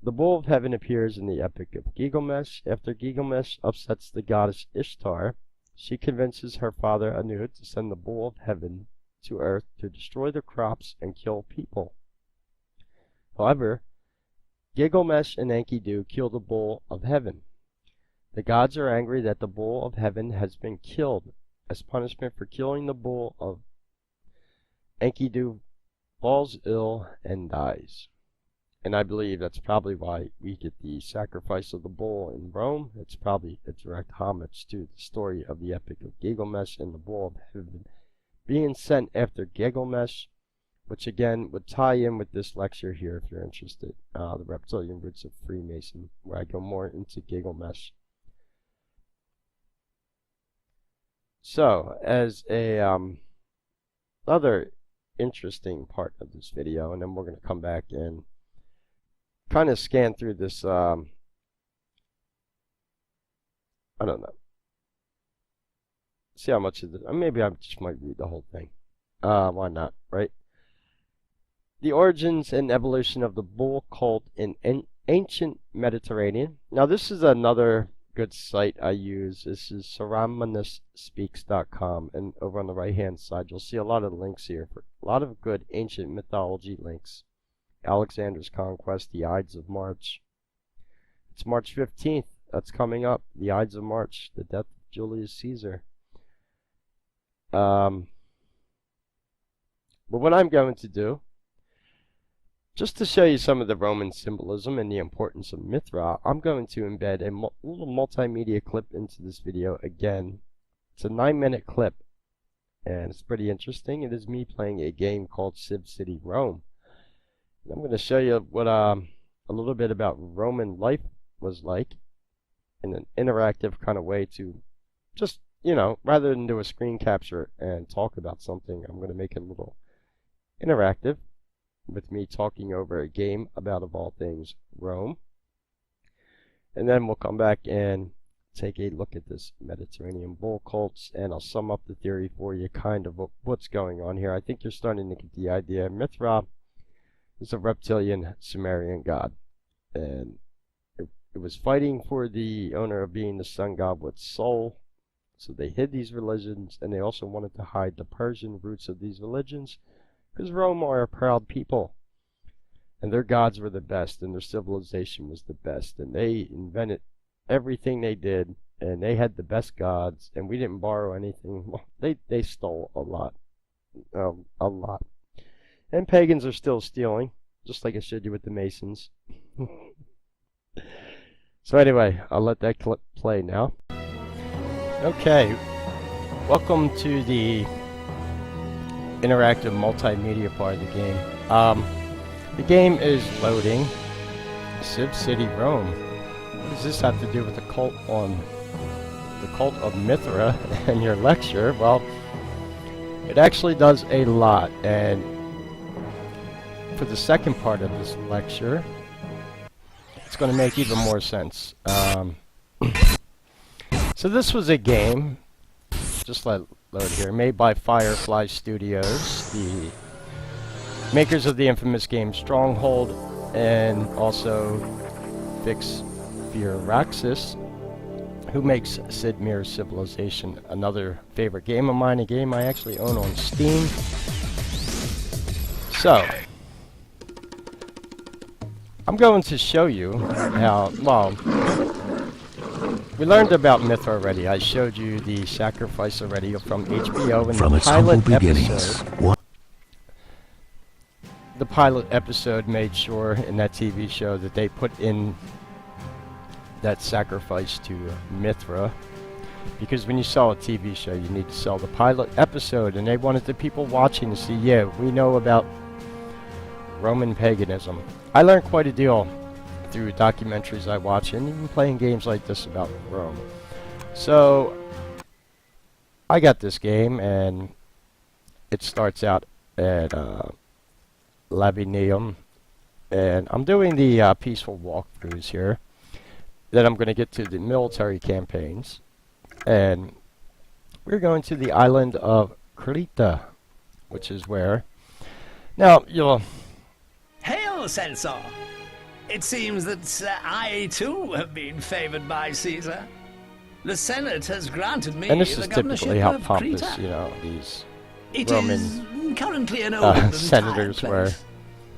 The Bull of Heaven appears in the Epic of Gilgamesh. After Gilgamesh upsets the goddess Ishtar, she convinces her father Anu to send the Bull of Heaven to earth to destroy the crops and kill people. However, Gilgamesh and Enkidu kill the Bull of Heaven. The gods are angry that the Bull of Heaven has been killed. As punishment for killing the bull, of Enkidu falls ill and dies. And I believe that's probably why we get the sacrifice of the bull in Rome. It's probably a direct homage to the story of the Epic of Gilgamesh and the Bull of Heaven being sent after Gilgamesh, which again would tie in with this lecture here if you're interested, the Reptilian Roots of Freemason, where I go more into Gilgamesh. So, as a other interesting part of this video, and then we're going to come back and kind of scan through this, I don't know, see how much of this, maybe I just might read the whole thing, why not, right? The origins and evolution of the bull cult in Ancient Mediterranean. Now this is another good site I use. This is ceraminusspeaks.com, and over on the right hand side you'll see a lot of links here for a lot of good ancient mythology links. Alexander's Conquest, the Ides of March. It's March 15th. That's coming up. The Ides of March, the death of Julius Caesar. But what I'm going to do, just to show you some of the Roman symbolism and the importance of Mithra, I'm going to embed a little multimedia clip into this video again. It's a 9-minute clip, and it's pretty interesting. It is me playing a game called Civ City Rome. And I'm going to show you what a little bit about Roman life was like in an interactive kind of way to just, you know, rather than do a screen capture and talk about something, I'm going to make it a little interactive with me talking over a game about, of all things, Rome. And then we'll come back and take a look at this Mediterranean bull cults, and I'll sum up the theory for you, kind of what's going on here. I think you're starting to get the idea. Mithra is a reptilian Sumerian god, and it was fighting for the honor of being the sun god with soul. So they hid these religions, and they also wanted to hide the Persian roots of these religions, because Rome are a proud people, and their gods were the best, and their civilization was the best, and they invented everything they did, and they had the best gods, and we didn't borrow anything. Well, they stole a lot, a lot. And pagans are still stealing, just like I showed you with the Masons. So anyway, I'll let that clip play now. Okay, welcome to the interactive multimedia part of the game. The game is loading. Civ City Rome. What does this have to do with the cult of Mithra and your lecture? Well, it actually does a lot, and for the second part of this lecture, it's going to make even more sense. So this was a game, just let load here, made by Firefly Studios, the makers of the infamous game Stronghold, and also Fix Firaxis, who makes Sid Meier's Civilization, another favorite game of mine, a game I actually own on Steam. So, I'm going to show you how, well, we learned about Mithra already. I showed you the sacrifice already from HBO in the pilot episode. The pilot episode made sure in that TV show that they put in that sacrifice to Mithra, because when you sell a TV show, you need to sell the pilot episode, and they wanted the people watching to see, yeah, we know about Roman paganism. I learned quite a deal through documentaries I watch, and even playing games like this about Rome. So I got this game, and it starts out at Lavinium, and I'm doing the peaceful walkthroughs here. Then I'm going to get to the military campaigns, and we're going to the island of Creta, which is where, now you'll, Hail, Censor! It seems that I, too, have been favored by Caesar. The Senate has granted me and this the is governorship typically how of pompous, Creta. you know, these It Roman is currently an old and senators tired were. place.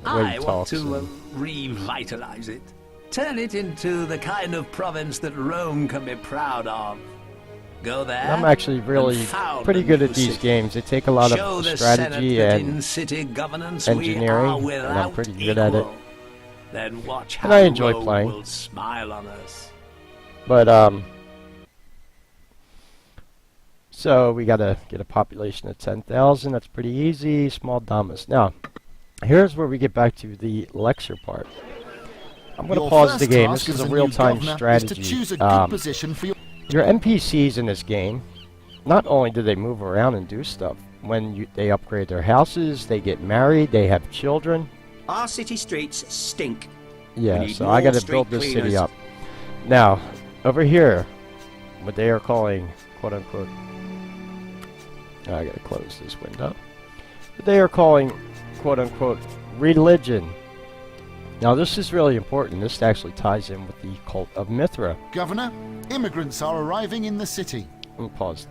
The way I he want talks to and- revitalize it. Turn it into the kind of province that Rome can be proud of. Go there. And I'm actually really and found pretty a good new at these city. games. They take a lot Show of the strategy Senate that and in city governance engineering, we are and I'm without pretty good at it. equal. Then watch how And I enjoy Rome playing. will smile on us. But so we gotta get a population of 10,000. That's pretty easy. Small domus. Now, here's where we get back to the lecture part. I'm gonna pause the game. This is a real-time strategy. To choose a good position for Your NPCs in this game, not only do they move around and do stuff, when they upgrade their houses, they get married, they have children. Our city streets stink. Yeah, We need so I more gotta build street this city cleaners. up. Now, over here, what they are calling, quote-unquote, I gotta close this window. What they are calling, quote-unquote, religion. Now this is really important. This actually ties in with the cult of Mithra. Governor, immigrants are arriving in the city. Let me pause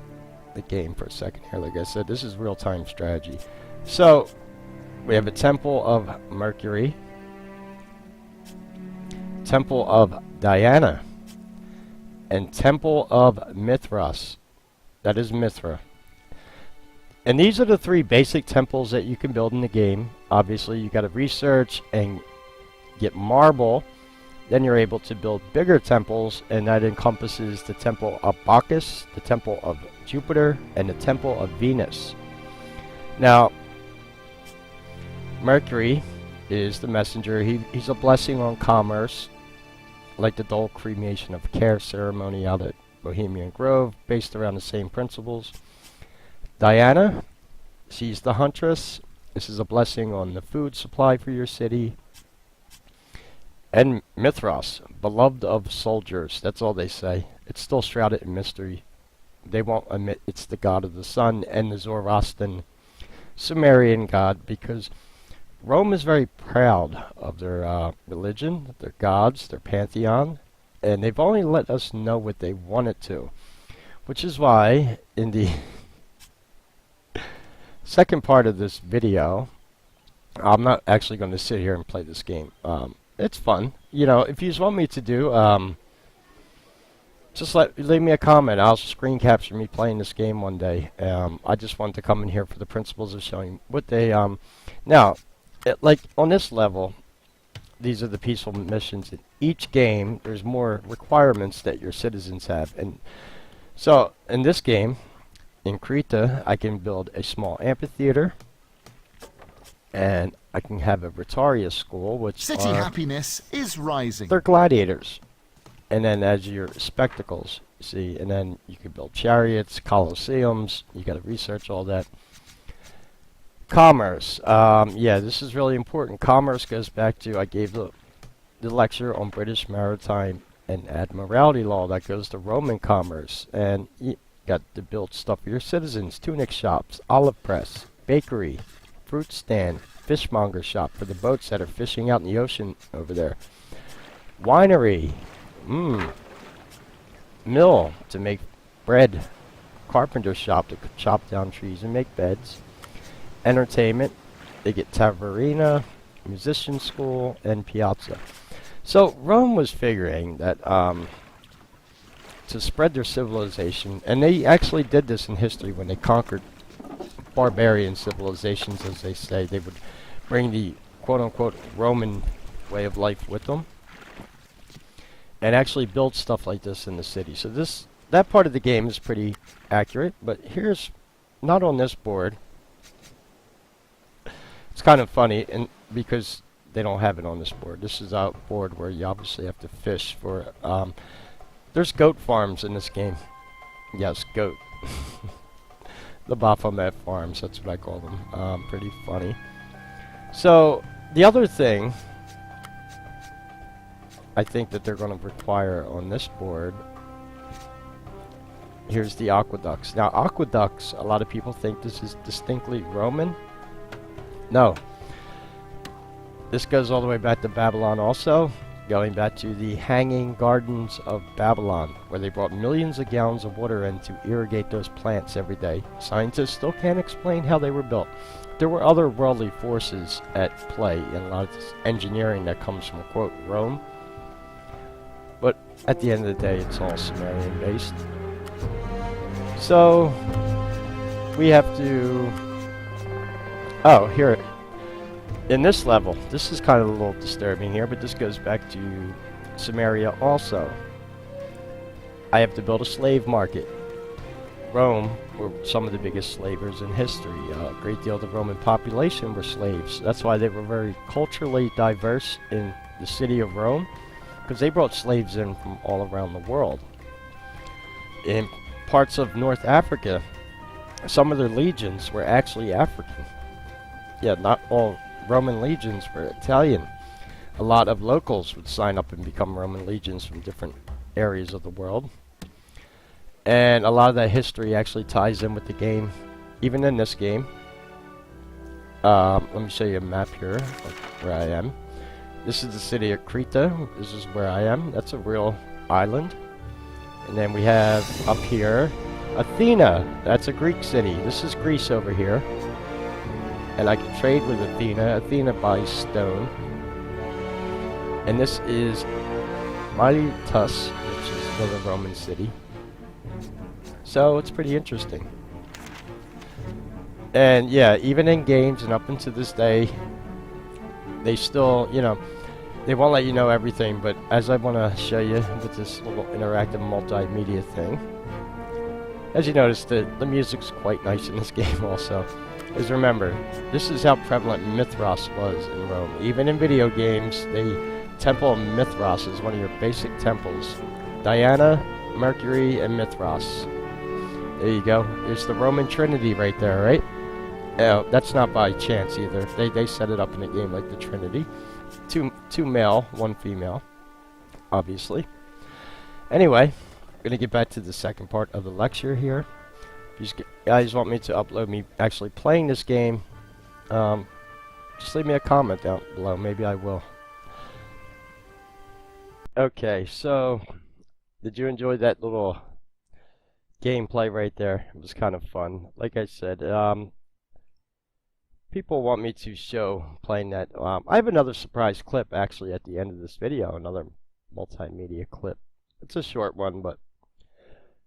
the game for a second here. Like I said, this is real-time strategy. So, we have a Temple of Mercury, Temple of Diana, and Temple of Mithras. That is Mithra. And these are the three basic temples that you can build in the game. Obviously, you got to research and get marble. Then you're able to build bigger temples, and that encompasses the Temple of Bacchus, the Temple of Jupiter, and the Temple of Venus. Now, Mercury is the messenger. He's a blessing on commerce, like the dull cremation of care ceremony out at Bohemian Grove, based around the same principles. Diana, she's the huntress. This is a blessing on the food supply for your city. And Mithras, beloved of soldiers. That's all they say. It's still shrouded in mystery. They won't admit it's the god of the sun and the Zoroastrian Sumerian god, because Rome is very proud of their religion, their gods, their pantheon, and they've only let us know what they wanted to. Which is why, in the second part of this video, I'm not actually going to sit here and play this game. It's fun. You know, if you just want me to do, just leave me a comment. I'll screen capture me playing this game one day. I just want to come in here for the principles of showing what they, now, like on this level, these are the peaceful missions. In each game, there's more requirements that your citizens have. And so, in this game, in Crete, I can build a small amphitheater, and I can have a Rhetorius school, which City happiness is rising. they're gladiators. And then as your spectacles, see, and then you can build chariots, colosseums. You got to research all that. Commerce. Yeah, this is really important. Commerce goes back to, I gave the lecture on British maritime and admiralty law. That goes to Roman commerce. And you got to build stuff for your citizens. Tunic shops, olive press, bakery, fruit stand, fishmonger shop for the boats that are fishing out in the ocean over there. Winery. Mill to make bread. Carpenter shop to chop down trees and make beds. Entertainment. They get taverna, musician school, and piazza. So Rome was figuring that to spread their civilization, and they actually did this in history when they conquered barbarian civilizations, as they say. They would bring the quote-unquote Roman way of life with them and actually build stuff like this in the city. So that part of the game is pretty accurate, but here's, not on this board. It's kind of funny, and because they don't have it on this board. This is a board where you obviously have to fish for, there's goat farms in this game. Yes, goat. The Baphomet farms, that's what I call them. Pretty funny. So, the other thing I think that they're going to require on this board, here's the aqueducts. Now, aqueducts, a lot of people think this is distinctly Roman. No. This goes all the way back to Babylon also, going back to the Hanging Gardens of Babylon, where they brought millions of gallons of water in to irrigate those plants every day. Scientists still can't explain how they were built. There were other worldly forces at play in a lot of this engineering that comes from, quote, Rome. But at the end of the day, it's all Sumerian based. So, we have to... Oh, here... In this level, this is kind of a little disturbing here, but this goes back to Sumeria also. I have to build a slave market. Rome were some of the biggest slavers in history. A great deal of the Roman population were slaves. That's why they were very culturally diverse in the city of Rome, because they brought slaves in from all around the world. In parts of North Africa, some of their legions were actually African. Yeah, not all Roman legions were Italian. A lot of locals would sign up and become Roman legions from different areas of the world. And a lot of that history actually ties in with the game, even in this game. Let me show you a map here of where I am. This is the city of Creta. This is where I am. That's a real island. And then we have up here Athena. That's a Greek city. This is Greece over here. And I can trade with Athena. Athena buys stone. And this is Miletus, which is another Roman city. So it's pretty interesting. And yeah, even in games and up until this day, they still, you know, they won't let you know everything, but as I want to show you with this little interactive multimedia thing, as you notice, the music's quite nice in this game also. Is remember, this is how prevalent Mithras was in Rome. Even in video games, the Temple of Mithras is one of your basic temples. Diana, Mercury, and Mithras. There you go. There's the Roman Trinity right there, right? Oh, that's not by chance either. They set it up in the game like the Trinity. Two male, one female, obviously. Anyway, I'm gonna get back to the second part of the lecture here. If you guys want me to upload me actually playing this game, just leave me a comment down below. Maybe I will. Okay, so did you enjoy that little gameplay right there? It was kind of fun. Like I said, people want me to show playing that. I have another surprise clip actually at the end of this video, another multimedia clip. It's a short one, but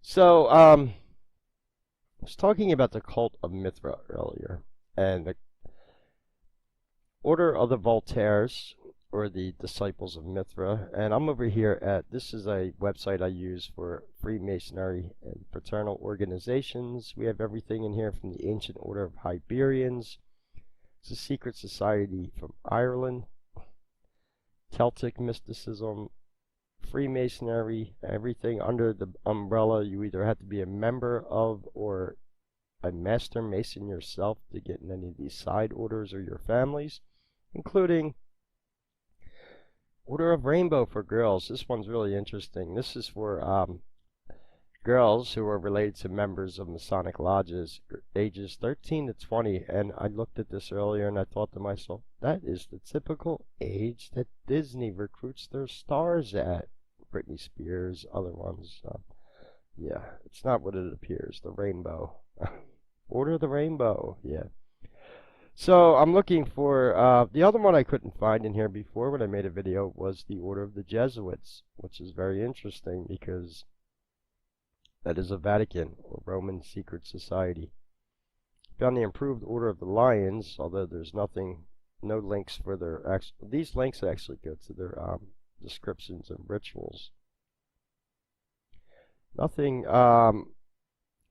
so I was talking about the cult of Mithra earlier, and the Order of the Voltaires, or the Disciples of Mithra, and I'm over here at, this is a website I use for Freemasonry and fraternal organizations. We have everything in here from the Ancient Order of Hibernians. It's a secret society from Ireland, Celtic mysticism, Freemasonry, everything under the umbrella. You either have to be a member of or a master mason yourself to get in any of these side orders or your families, including Order of Rainbow for girls. This one's really interesting. This is for girls who are related to members of Masonic lodges, ages 13 to 20. And I looked at this earlier and I thought to myself, that is the typical age that Disney recruits their stars at. Britney Spears, other ones. Yeah, it's not what it appears. The rainbow. Order of the Rainbow. Yeah. So I'm looking for, the other one I couldn't find in here before when I made a video was the Order of the Jesuits, which is very interesting because that is a Vatican or Roman secret society. Found the Improved Order of the Lions, although there's nothing, no links for their, these links actually go to their descriptions and rituals. Nothing,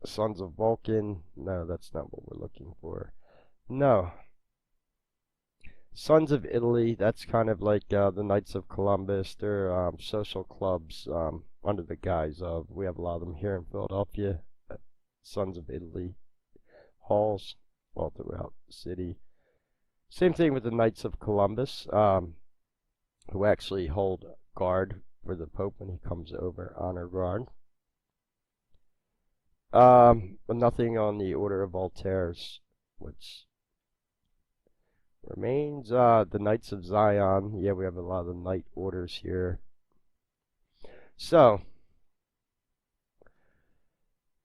Sons of Vulcan, no, that's not what we're looking for. No. Sons of Italy, that's kind of like the Knights of Columbus. They're social clubs under the guise of, we have a lot of them here in Philadelphia, Sons of Italy halls all throughout the city. Same thing with the Knights of Columbus, who actually hold guard for the Pope when he comes over, honor guard. But nothing on the Order of Voltaires, which remains. The Knights of Zion. Yeah, we have a lot of the Knight orders here. So,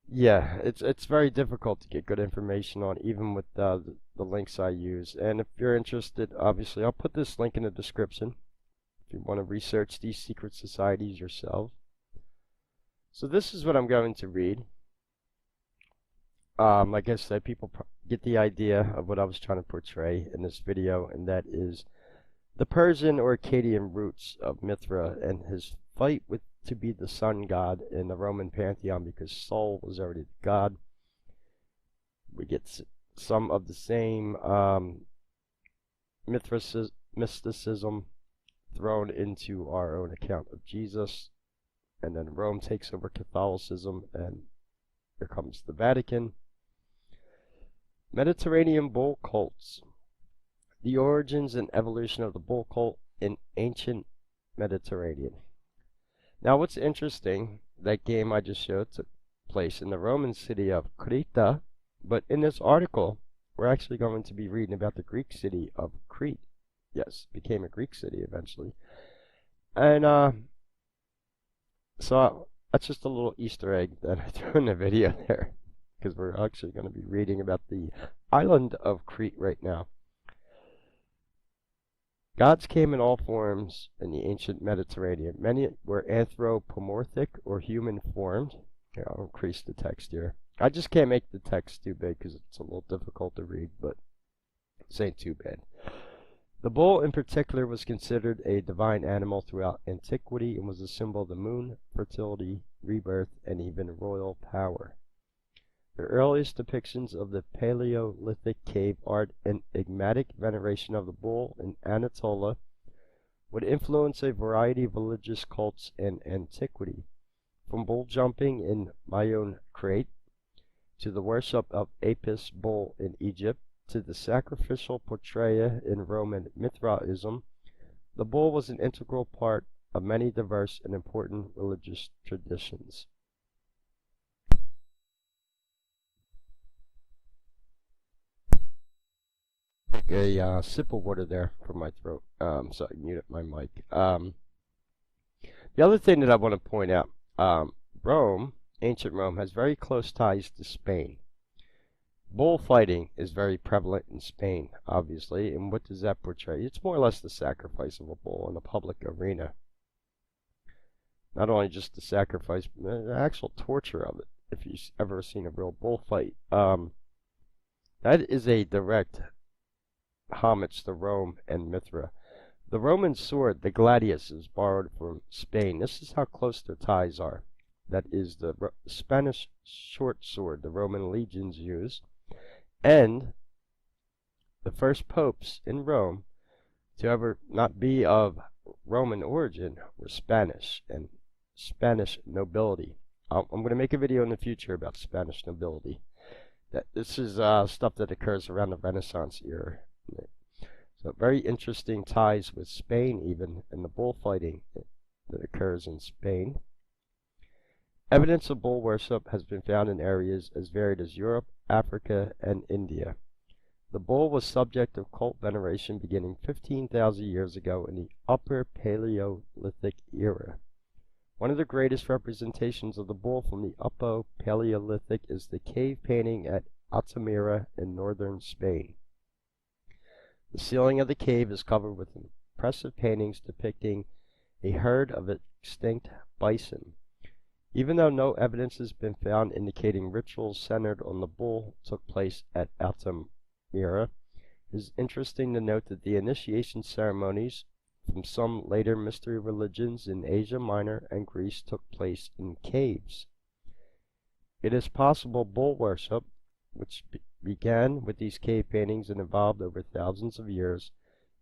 yeah, it's very difficult to get good information on, even with the links I use. And if you're interested, obviously, I'll put this link in the description if you want to research these secret societies yourself. So this is what I'm going to read. Like I said, people get the idea of what I was trying to portray in this video, and that is the Persian or Akkadian roots of Mithra and his fight with to be the sun god in the Roman pantheon, because Sol was already the god. We get some of the same mysticism thrown into our own account of Jesus, and then Rome takes over Catholicism, and here comes the Vatican. Mediterranean bull cults. The origins and evolution of the bull cult in ancient Mediterranean. Now what's interesting, that game I just showed took place in the Roman city of Creta, but in this article we're actually going to be reading about the Greek city of Crete. yes, became a Greek city eventually. And so that's just a little Easter egg that I threw in the video there, because we're actually going to be reading about the island of Crete right now. Gods came in all forms in the ancient Mediterranean. Many were anthropomorphic or human formed. Here, I'll increase the text here. I just can't make the text too big because it's a little difficult to read, but this ain't too bad. The bull in particular was considered a divine animal throughout antiquity and was a symbol of the moon, fertility, rebirth, and even royal power. The earliest depictions of the Paleolithic cave art and enigmatic veneration of the bull in Anatolia would influence a variety of religious cults in antiquity, from bull jumping in Mayon, Crete, to the worship of Apis bull in Egypt, to the sacrificial portrayal in Roman Mithraism. The bull was an integral part of many diverse and important religious traditions. A sip of water there from my throat, so I muted my mic. The other thing that I want to point out, Rome, ancient Rome, has very close ties to Spain. Bullfighting is very prevalent in Spain, obviously, and what does that portray? It's more or less the sacrifice of a bull in a public arena. Not only just the sacrifice, but the actual torture of it, if you've ever seen a real bullfight. That is a direct homage to Rome and Mithra. The Roman sword, the gladius, is borrowed from Spain. This is how close their ties are. That is the Spanish short sword the Roman legions used. And the first popes in Rome to ever not be of Roman origin were Spanish and Spanish nobility. I'm going to make a video in the future about Spanish nobility. This is stuff that occurs around the Renaissance era. So very interesting ties with Spain even, and the bullfighting that occurs in Spain. Evidence of bull worship has been found in areas as varied as Europe, Africa, and India. The bull was subject of cult veneration beginning 15,000 years ago in the Upper Paleolithic era. One of the greatest representations of the bull from the Upper Paleolithic is the cave painting at Altamira in northern Spain. The ceiling of the cave is covered with impressive paintings depicting a herd of extinct bison. Even though no evidence has been found indicating rituals centered on the bull took place at Altamira, it is interesting to note that the initiation ceremonies from some later mystery religions in Asia Minor and Greece took place in caves. It is possible bull worship, which began with these cave paintings and evolved over thousands of years,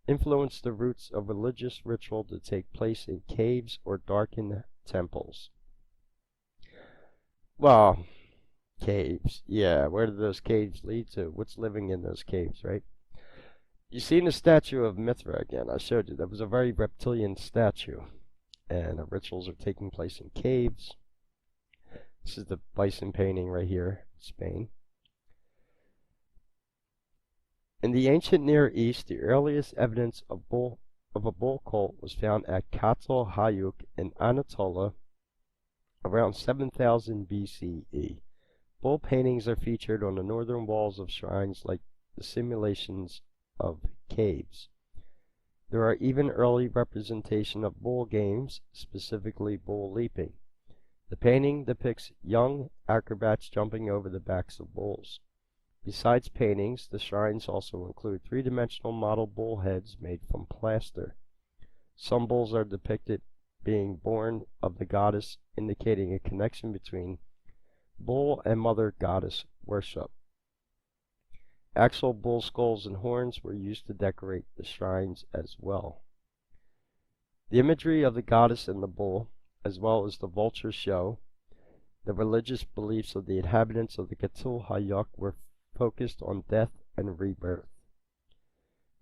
influenced the roots of religious ritual to take place in caves or darkened temples. Well, caves. Yeah, where do those caves lead to? What's living in those caves, right? You seen the statue of Mithra again. I showed you. That was a very reptilian statue. And the rituals are taking place in caves. This is the bison painting right here in Spain. In the ancient Near East, the earliest evidence of a bull cult was found at Katal Hayuk in Anatolia around 7000 BCE. Bull paintings are featured on the northern walls of shrines like the simulations of caves. There are even early representation of bull games, specifically bull leaping. The painting depicts young acrobats jumping over the backs of bulls. Besides paintings, the shrines also include three-dimensional model bull heads made from plaster. Some bulls are depicted being born of the goddess, indicating a connection between bull and mother goddess worship. Actual bull skulls and horns were used to decorate the shrines as well. The imagery of the goddess and the bull, as well as the vulture show, the religious beliefs of the inhabitants of the Katul Hayuk were focused on death and rebirth.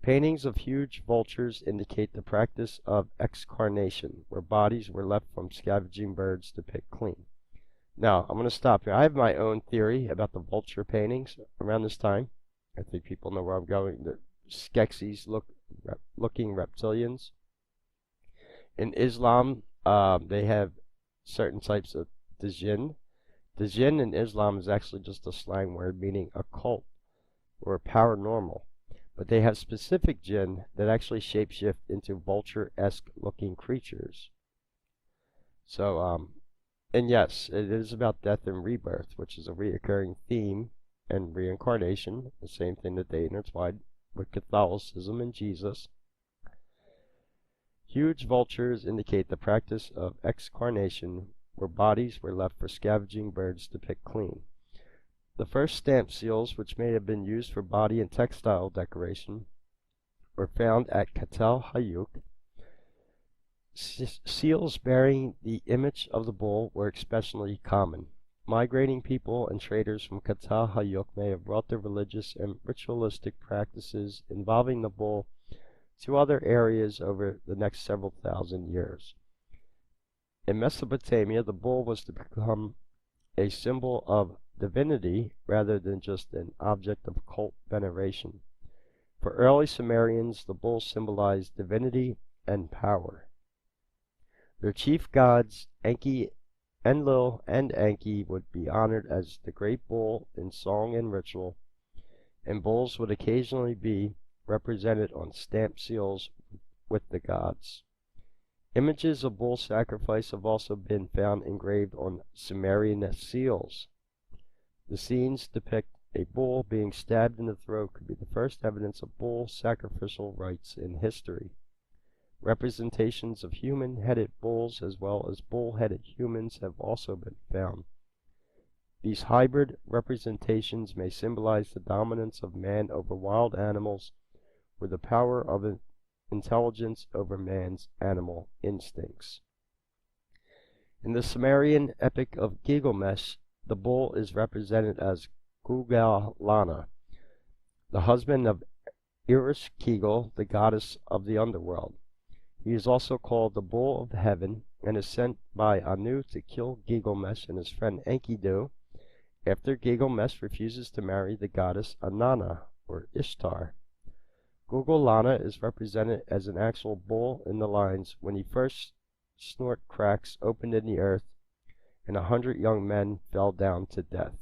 Paintings of huge vultures indicate the practice of excarnation, where bodies were left from scavenging birds to pick clean. Now, I'm going to stop here. I have my own theory about the vulture paintings around this time. I think people know where I'm going. The Skeksis look looking reptilians. In Islam, they have certain types of the jinn. The jinn in Islam is actually just a slang word meaning occult or paranormal. But they have specific jinn that actually shapeshift into vulture-esque looking creatures. So, and yes, it is about death and rebirth, which is a reoccurring theme, and reincarnation, the same thing that they intertwined with Catholicism and Jesus. Huge vultures indicate the practice of excarnation, where bodies were left for scavenging birds to pick clean. The first stamp seals, which may have been used for body and textile decoration, were found at Katel Hayuk. Seals bearing the image of the bull were especially common. Migrating people and traders from Katel Hayuk may have brought their religious and ritualistic practices involving the bull to other areas over the next several thousand years. In Mesopotamia, the bull was to become a symbol of divinity rather than just an object of cult veneration. For early Sumerians, the bull symbolized divinity and power. Their chief gods, Enki, Enlil, and Enki, would be honored as the great bull in song and ritual, and bulls would occasionally be represented on stamp seals with the gods. Images of bull sacrifice have also been found engraved on Sumerian seals. The scenes depict a bull being stabbed in the throat could be the first evidence of bull sacrificial rites in history. Representations of human-headed bulls as well as bull-headed humans have also been found. These hybrid representations may symbolize the dominance of man over wild animals or the power of intelligence over man's animal instincts. In the Sumerian epic of Gilgamesh, the bull is represented as Gugalana, the husband of Ereshkigal, the goddess of the underworld. He is also called the Bull of Heaven and is sent by Anu to kill Gilgamesh and his friend Enkidu after Gilgamesh refuses to marry the goddess Anana, or Ishtar. Gugalana is represented as an actual bull in the lines when he first snort cracks opened in the earth and 100 young men fell down to death.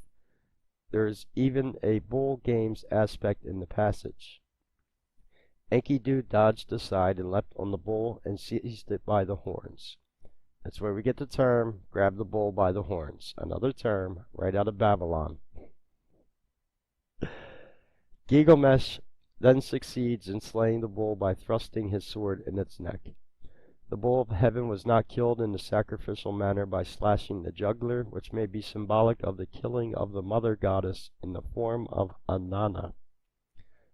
There is even a bull games aspect in the passage. Enkidu dodged aside and leapt on the bull and seized it by the horns. That's where we get the term, grab the bull by the horns. Another term right out of Babylon. Gilgamesh then succeeds in slaying the bull by thrusting his sword in its neck. The bull of heaven was not killed in the sacrificial manner by slashing the jugular, which may be symbolic of the killing of the mother goddess in the form of Anana.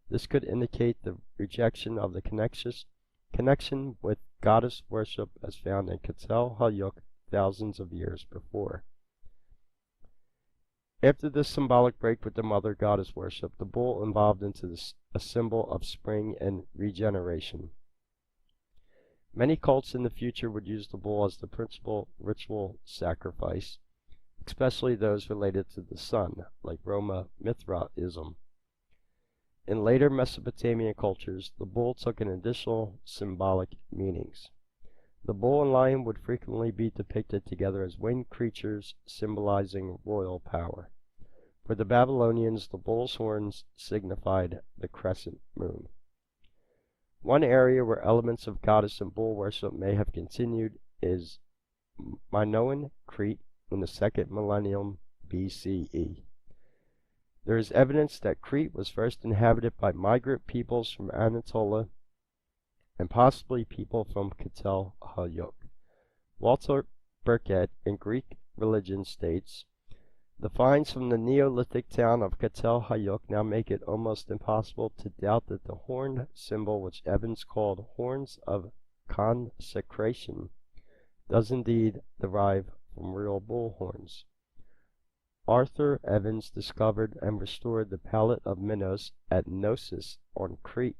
This could indicate the rejection of the connection with goddess worship as found in Katel Hayuk thousands of years before. After this symbolic break with the mother goddess worship, the bull evolved into a symbol of spring and regeneration. Many cults in the future would use the bull as the principal ritual sacrifice, especially those related to the sun, like Roma Mithraism. In later Mesopotamian cultures, the bull took an additional symbolic meanings. The bull and lion would frequently be depicted together as winged creatures symbolizing royal power. For the Babylonians, the bull's horns signified the crescent moon. One area where elements of goddess and bull worship may have continued is Minoan Crete in the 2nd millennium BCE. There is evidence that Crete was first inhabited by migrant peoples from Anatolia and possibly people from Katel Hayuk. Walter Burkett in Greek Religion states, "The finds from the Neolithic town of Katel Hayuk now make it almost impossible to doubt that the horn symbol, which Evans called horns of consecration, does indeed derive from real bull horns." Arthur Evans discovered and restored the palette of Minos at Knossos on Crete.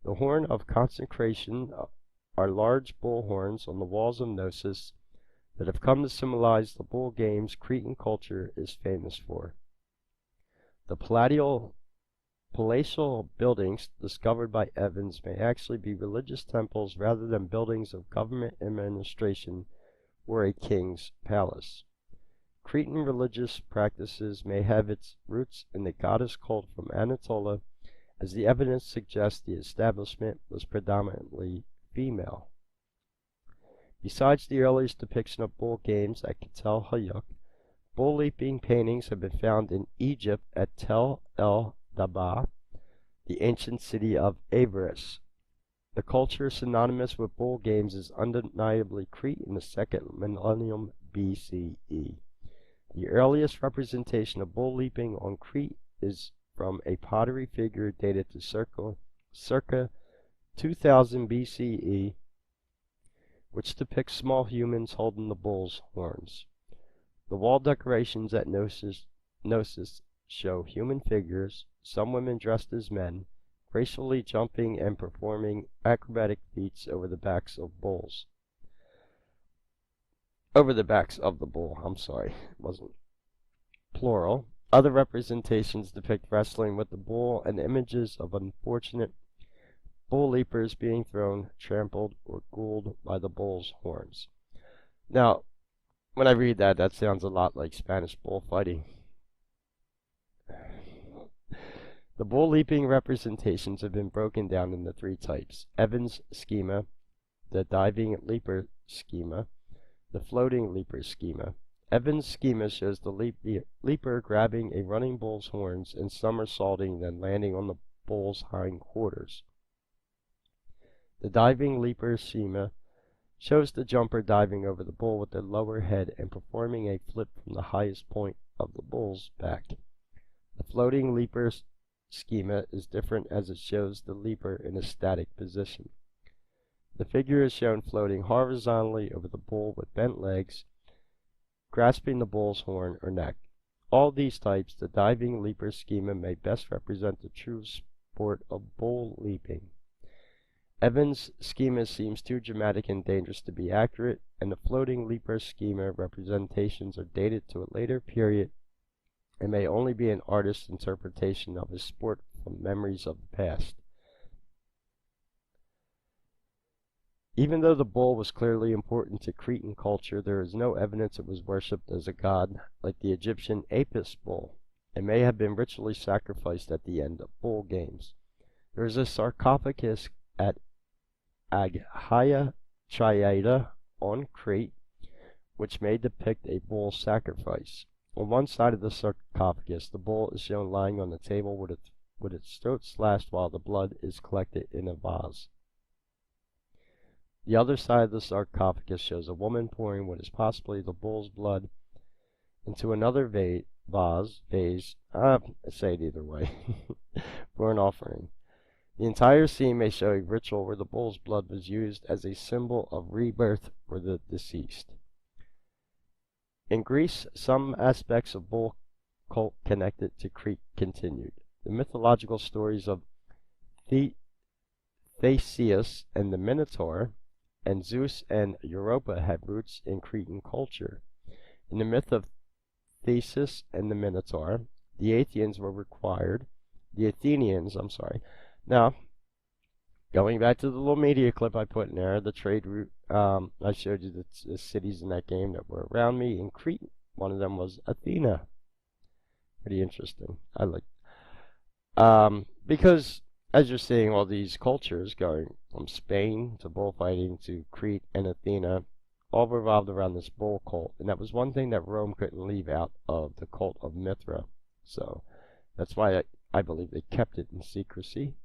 The horn of consecration are large bull horns on the walls of Knossos that have come to symbolize the bull games Cretan culture is famous for. The palatial palatial buildings discovered by Evans may actually be religious temples rather than buildings of government administration or a king's palace. Cretan religious practices may have its roots in the goddess cult from Anatolia, as the evidence suggests the establishment was predominantly female. Besides the earliest depiction of bull games at Tel Hayuk, bull leaping paintings have been found in Egypt at Tel el Dabah, the ancient city of Avaris. The culture synonymous with bull games is undeniably Crete in the 2nd millennium BCE. The earliest representation of bull leaping on Crete is from a pottery figure dated to circa 2000 BCE, which depicts small humans holding the bull's horns. The wall decorations at Gnosis show human figures, some women dressed as men, gracefully jumping and performing acrobatic feats over the backs of bulls. Over the backs of the bull, it wasn't plural. Other representations depict wrestling with the bull and images of unfortunate bull leapers being thrown, trampled, or ghouled by the bull's horns. Now, when I read that, that sounds a lot like Spanish bullfighting. The bull leaping representations have been broken down into 3 types: Evans' schema, the diving leaper schema, the floating leaper schema. Evans' schema shows the leaper grabbing a running bull's horns and somersaulting, then landing on the bull's hind quarters. The diving leaper schema shows the jumper diving over the bull with their lower head and performing a flip from the highest point of the bull's back. The floating leaper schema is different as it shows the leaper in a static position. The figure is shown floating horizontally over the bull with bent legs, grasping the bull's horn or neck. All these types, the diving leaper schema may best represent the true sport of bull leaping. Evans' schema seems too dramatic and dangerous to be accurate, and the floating leaper schema representations are dated to a later period and may only be an artist's interpretation of his sport from memories of the past. Even though the bull was clearly important to Cretan culture, there is no evidence it was worshipped as a god like the Egyptian Apis bull. It may have been ritually sacrificed at the end of bull games. There is a sarcophagus at Aghaia Triada on Crete, which may depict a bull sacrifice. On one side of the sarcophagus, the bull is shown lying on the table with its throat slashed while the blood is collected in a vase. The other side of the sarcophagus shows a woman pouring what is possibly the bull's blood into another vase, say it either way, for an offering. The entire scene may show a ritual where the bull's blood was used as a symbol of rebirth for the deceased. In Greece, some aspects of bull cult connected to Crete continued. The mythological stories of Theseus and the Minotaur, and Zeus and Europa had roots in Cretan culture. In the myth of Theseus and the Minotaur, the Athenians were required. Now, going back to the little media clip I put in there, the trade route, I showed you the cities in that game that were around me in Crete. One of them was Athena. Pretty interesting. I like, because as you're seeing all these cultures going from Spain to bullfighting to Crete and Athena, all revolved around this bull cult. And that was one thing that Rome couldn't leave out of the cult of Mithra. So that's why I believe they kept it in secrecy.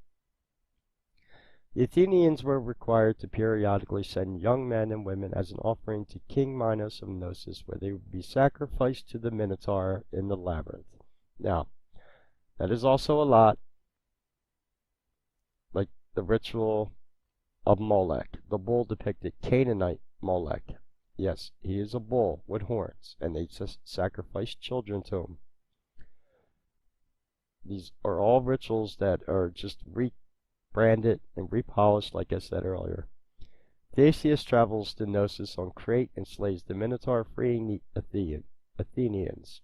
The Athenians were required to periodically send young men and women as an offering to King Minos of Gnosis, where they would be sacrificed to the Minotaur in the labyrinth. Now, that is also a lot like the ritual of Molech. The bull depicted Canaanite Molech. Yes, he is a bull with horns, and they sacrificed children to him. These are all rituals that are just rebranded and repolished, like I said earlier. Theseus travels to Gnosis on Crete and slays the Minotaur, freeing the Athenians.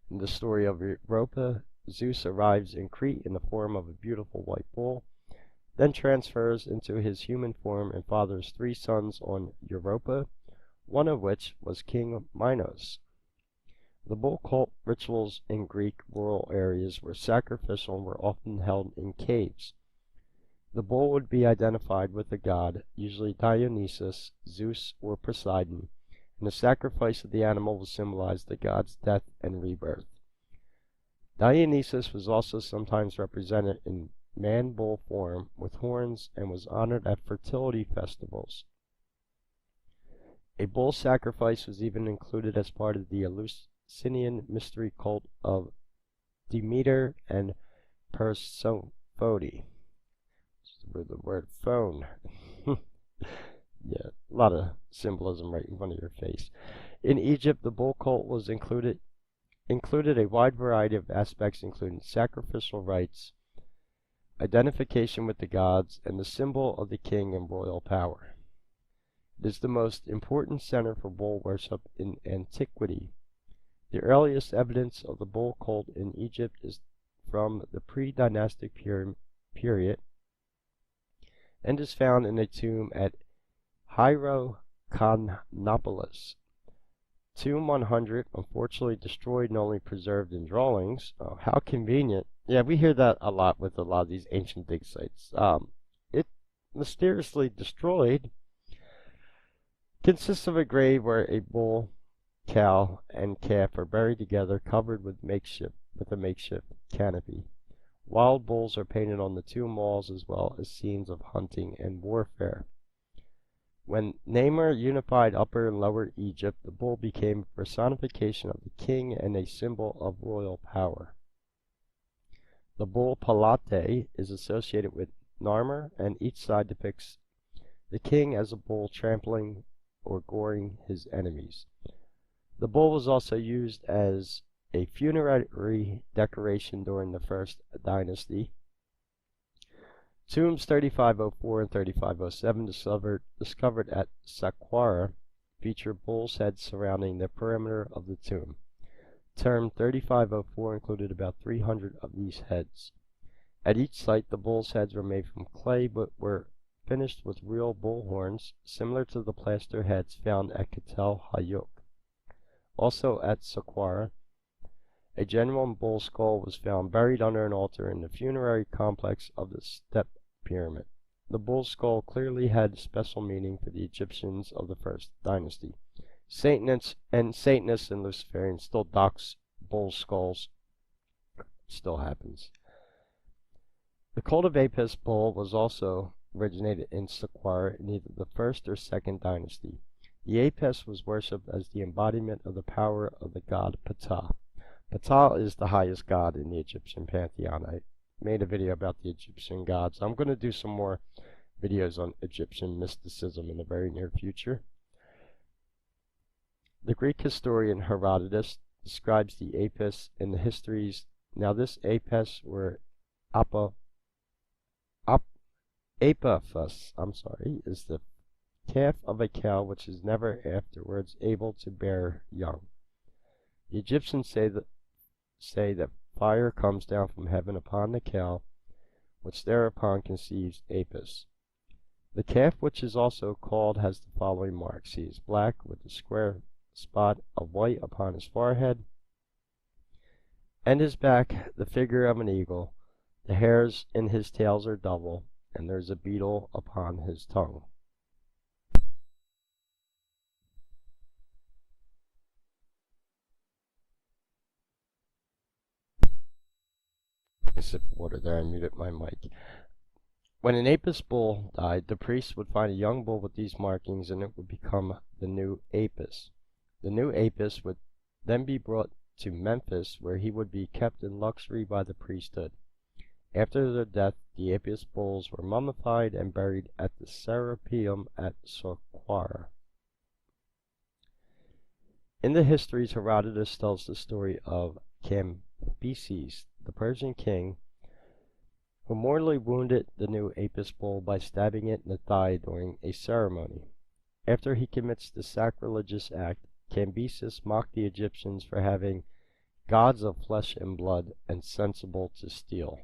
In the story of Europa, Zeus arrives in Crete in the form of a beautiful white bull, then transfers into his human form and fathers 3 sons on Europa, one of which was King Minos. The bull cult rituals in Greek rural areas were sacrificial and were often held in caves. The bull would be identified with a god, usually Dionysus, Zeus, or Poseidon, and the sacrifice of the animal would symbolize the god's death and rebirth. Dionysus was also sometimes represented in man-bull form with horns and was honored at fertility festivals. A bull sacrifice was even included as part of the Eleusinian mystery cult of Demeter and Persephone. With the word phone. Yeah, a lot of symbolism right in front of your face. In Egypt, the bull cult was included a wide variety of aspects, including sacrificial rites, identification with the gods, and the symbol of the king and royal power. It is the most important center for bull worship in antiquity. The earliest evidence of the bull cult in Egypt is from the pre-dynastic period and is found in a tomb at Hyrcanopolis. Tomb 100, unfortunately destroyed and only preserved in drawings. Oh, how convenient. Yeah, we hear that a lot with a lot of these ancient dig sites. It mysteriously destroyed consists of a grave where a bull, cow, and calf are buried together, covered with a makeshift canopy. Wild bulls are painted on the tomb walls as well as scenes of hunting and warfare. When Namur unified Upper and Lower Egypt, the bull became a personification of the king and a symbol of royal power. The bull Palate is associated with Narmer, and each side depicts the king as a bull trampling or goring his enemies. The bull was also used as a funerary decoration during the First Dynasty. Tombs 3504 and 3507 discovered at Saqqara feature bull's heads surrounding the perimeter of the tomb. Tomb 3504 included about 300 of these heads. At each site, the bull's heads were made from clay but were finished with real bull horns, similar to the plaster heads found at Ketel Hayuk. Also at Saqqara, a genuine bull skull was found buried under an altar in the funerary complex of the Step Pyramid. The bull skull clearly had special meaning for the Egyptians of the First Dynasty. Satanists and Luciferians still dox bull skulls. It still happens. The cult of Apis bull was also originated in Saqqara in either the First or Second Dynasty. The Apis was worshipped as the embodiment of the power of the god Ptah. Ptah is the highest god in the Egyptian pantheon. I made a video about the Egyptian gods. I'm going to do some more videos on Egyptian mysticism in the very near future. The Greek historian Herodotus describes the Apis in the histories. Now this Apis were Apophis, is the calf of a cow which is never afterwards able to bear young. The Egyptians say that fire comes down from heaven upon the cow, which thereupon conceives Apis. The calf, which is also called, has the following marks. He is black with a square spot of white upon his forehead and his back, the figure of an eagle. The hairs in his tails are double, and there is a beetle upon his tongue. A sip of water there, I muted my mic. When an Apis bull died, the priest would find a young bull with these markings and it would become the new Apis. The new Apis would then be brought to Memphis, where he would be kept in luxury by the priesthood. After their death, the Apis bulls were mummified and buried at the Serapeum at Saqqara. In the histories, Herodotus tells the story of Cambyses, the Persian king, who mortally wounded the new Apis bull by stabbing it in the thigh during a ceremony. After he commits the sacrilegious act, Cambyses mocked the Egyptians for having gods of flesh and blood, and sensible to steel.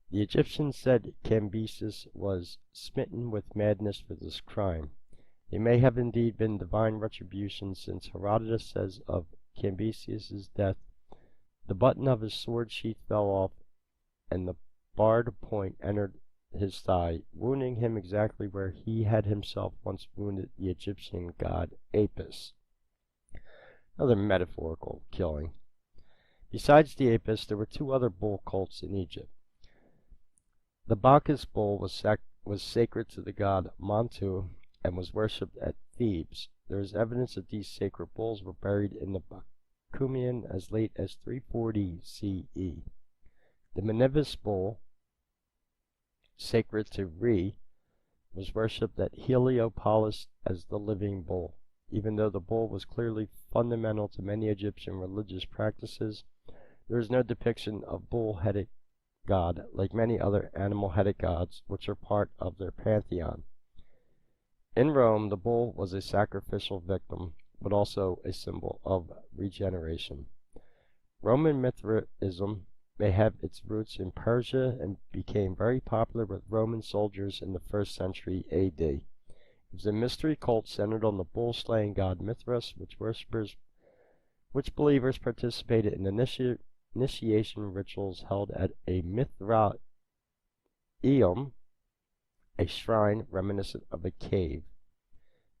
The Egyptians said Cambyses was smitten with madness for this crime. It may have indeed been divine retribution, since Herodotus says of Cambyses' death, the button of his sword sheath fell off, and the barred point entered his thigh, wounding him exactly where he had himself once wounded the Egyptian god Apis. Another metaphorical killing. Besides the Apis, there were two other bull cults in Egypt. The Bacchus bull was sacred to the god Montu and was worshipped at Thebes. There is evidence that these sacred bulls were buried in the Bacumean as late as 340 CE. The Mnevis bull, sacred to Re, was worshipped at Heliopolis as the living bull. Even though the bull was clearly fundamental to many Egyptian religious practices, there is no depiction of bull-headed god like many other animal-headed gods which are part of their pantheon. In Rome, the bull was a sacrificial victim, but also a symbol of regeneration. Roman Mithraism may have its roots in Persia and became very popular with Roman soldiers in the 1st century AD. It was a mystery cult centered on the bull-slaying god Mithras, which believers participated in initiation rituals held at a Mithraeum, a shrine reminiscent of a cave.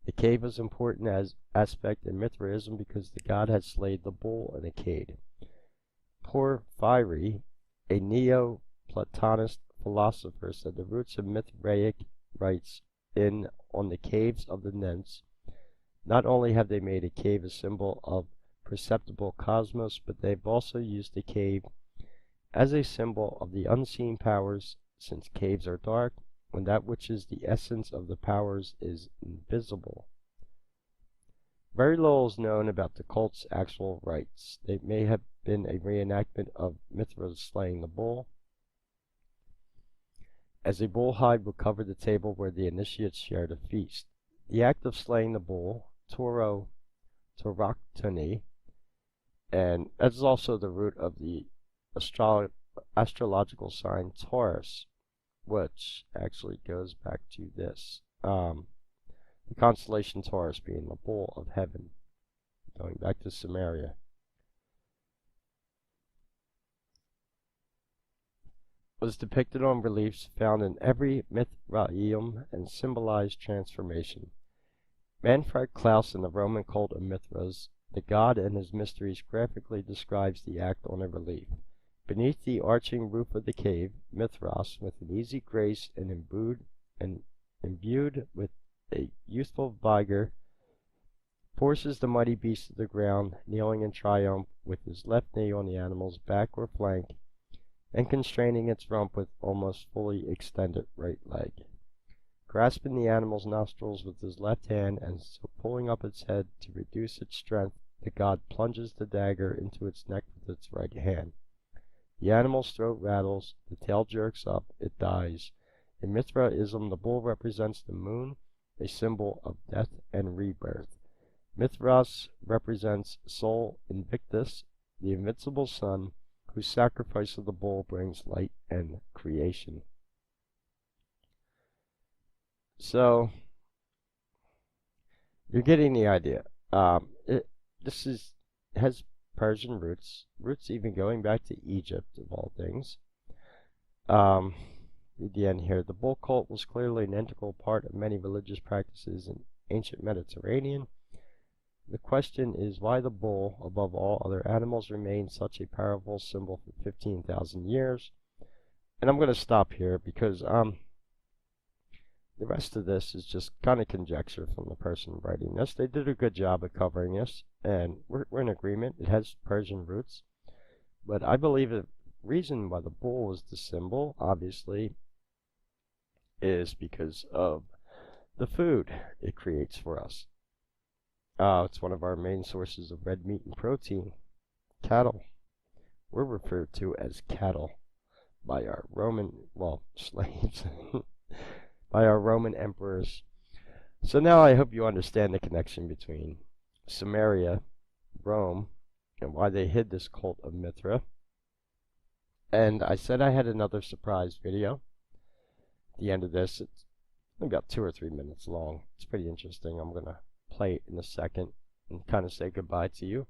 The cave was important as aspect in Mithraism because the god had slayed the bull in a cave. Porphyry, a Neo-Platonist philosopher, said the roots of Mithraic rites on the caves of the nymphs. Not only have they made a cave a symbol of perceptible cosmos, but they've also used the cave as a symbol of the unseen powers, since caves are dark, when that which is the essence of the powers is invisible. Very little is known about the cult's actual rites. They may have been a reenactment of Mithra slaying the bull, as a bull hide would cover the table where the initiates shared a feast. The act of slaying the bull, tauroctony, and that is also the root of the astrological sign Taurus, which actually goes back to this. The constellation Taurus being the bull of heaven, going back to Sumeria. Was depicted on reliefs found in every Mithraeum and symbolized transformation. Manfred Claus in the Roman cult of Mithras, the god and his mysteries, graphically describes the act on a relief. Beneath the arching roof of the cave, Mithras, with an easy grace and imbued with a youthful vigor, forces the mighty beast to the ground, kneeling in triumph with his left knee on the animal's back or flank, and constraining its rump with almost fully extended right leg. Grasping the animal's nostrils with his left hand and so pulling up its head to reduce its strength, the god plunges the dagger into its neck with its right hand. The animal's throat rattles, the tail jerks up, it dies. In Mithraism, the bull represents the moon, a symbol of death and rebirth. Mithras represents Sol Invictus, the invincible sun, whose sacrifice of the bull brings light and creation. So, you're getting the idea. This has Persian roots even going back to Egypt, of all things. Read the end here. The bull cult was clearly an integral part of many religious practices in ancient Mediterranean. The question is why the bull, above all other animals, remained such a powerful symbol for 15,000 years. And I'm going to stop here because the rest of this is just kind of conjecture from the person writing this. They did a good job of covering this, and we're in agreement. It has Persian roots. But I believe the reason why the bull is the symbol, obviously, is because of the food it creates for us. It's one of our main sources of red meat and protein. Cattle. We're referred to as cattle by our Roman, slaves, by our Roman emperors. So now I hope you understand the connection between Sumeria, Rome, and why they hid this cult of Mithra. And I said I had another surprise video at the end of this. It's about 2 or 3 minutes long. It's pretty interesting. I'm going to play it in a second and kind of say goodbye to you.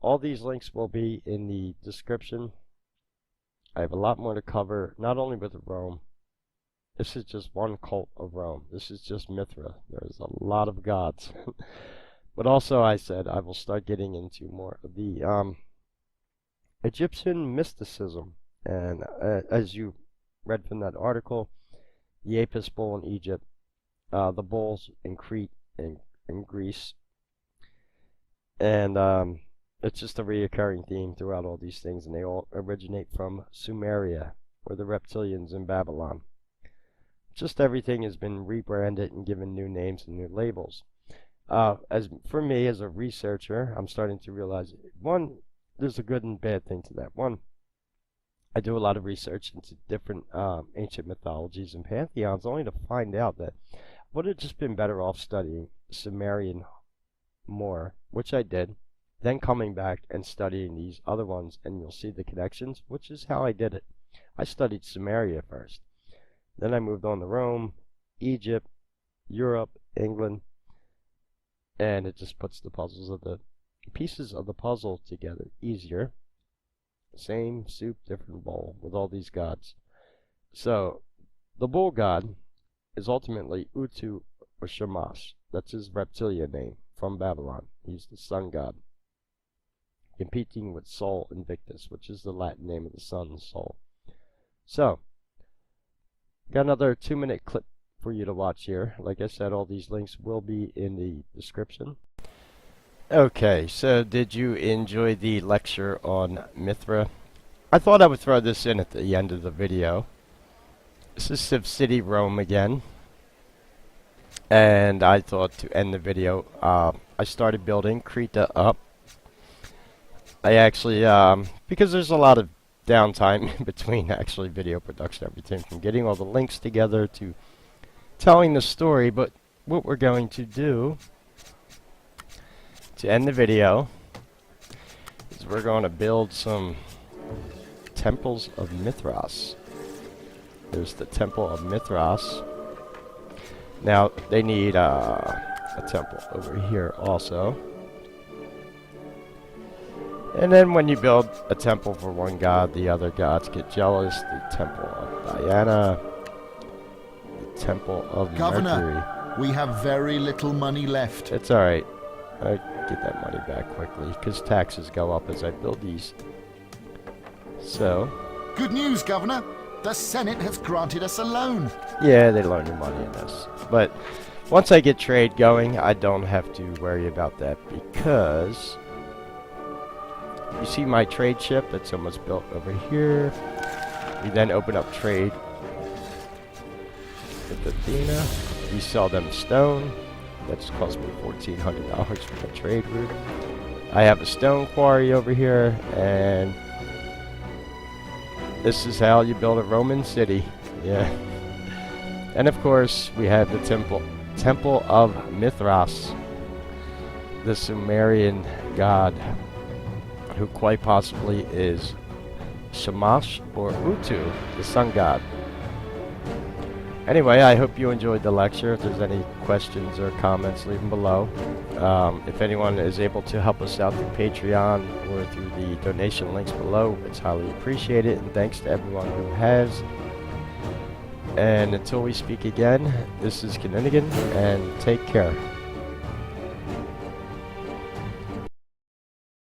All these links will be in the description. I have a lot more to cover, not only with Rome. This is just one cult of Rome. This is just Mithra. There's a lot of gods. But also I said I will start getting into more of the Egyptian mysticism. And as you read from that article, the Apis bull in Egypt, the bulls in Crete and in Greece, and it's just a reoccurring theme throughout all these things, and they all originate from Sumeria, or the reptilians in Babylon. Just everything has been rebranded and given new names and new labels. As for me, as a researcher, I'm starting to realize, one, there's a good and bad thing to that. One, I do a lot of research into different ancient mythologies and pantheons, only to find out that I would have just been better off studying Sumerian more, which I did, then coming back and studying these other ones, and you'll see the connections, which is how I did it. I studied Sumeria first. Then I moved on to Rome, Egypt, Europe, England, and it just puts the puzzles of the pieces of the puzzle together easier. Same soup, different bowl with all these gods. So, the bull god is ultimately Utu or Shamash. That's his reptilian name from Babylon. He's the sun god, competing with Sol Invictus, which is the Latin name of the sun, Sol. So, got another 2-minute clip for you to watch here. Like I said, all these links will be in the description. Okay, so did you enjoy the lecture on Mithra? I thought I would throw this in at the end of the video. This is Civ City, Rome again. And I thought to end the video, I started building Creta up. I actually, because there's a lot of downtime in between actually video production, everything from getting all the links together to telling the story, but what we're going to do to end the video is we're going to build some temples of Mithras. There's the temple of Mithras. Now they need a temple over here also. And then when you build a temple for one god, the other gods get jealous. The temple of Diana, the temple of Governor, Mercury. we have very little money left. It's alright. I get that money back quickly, because taxes go up as I build these. So, Good news, Governor. The Senate has granted us a loan. yeah, they loan you money in this. But once I get trade going, I don't have to worry about that, because you see my trade ship that's almost built over here. We then open up trade with Athena. We sell them stone. That just cost me $1,400 for the trade route. I have a stone quarry over here, and this is how you build a Roman city. Yeah. And of course, we have the temple of Mithras, the Sumerian god, who quite possibly is Shamash or Utu, the sun god. Anyway, I hope you enjoyed the lecture. If there's any questions or comments, leave them below. If anyone is able to help us out through Patreon or through the donation links below, it's highly appreciated. And thanks to everyone who has. And until we speak again, this is Kinninigan, and take care.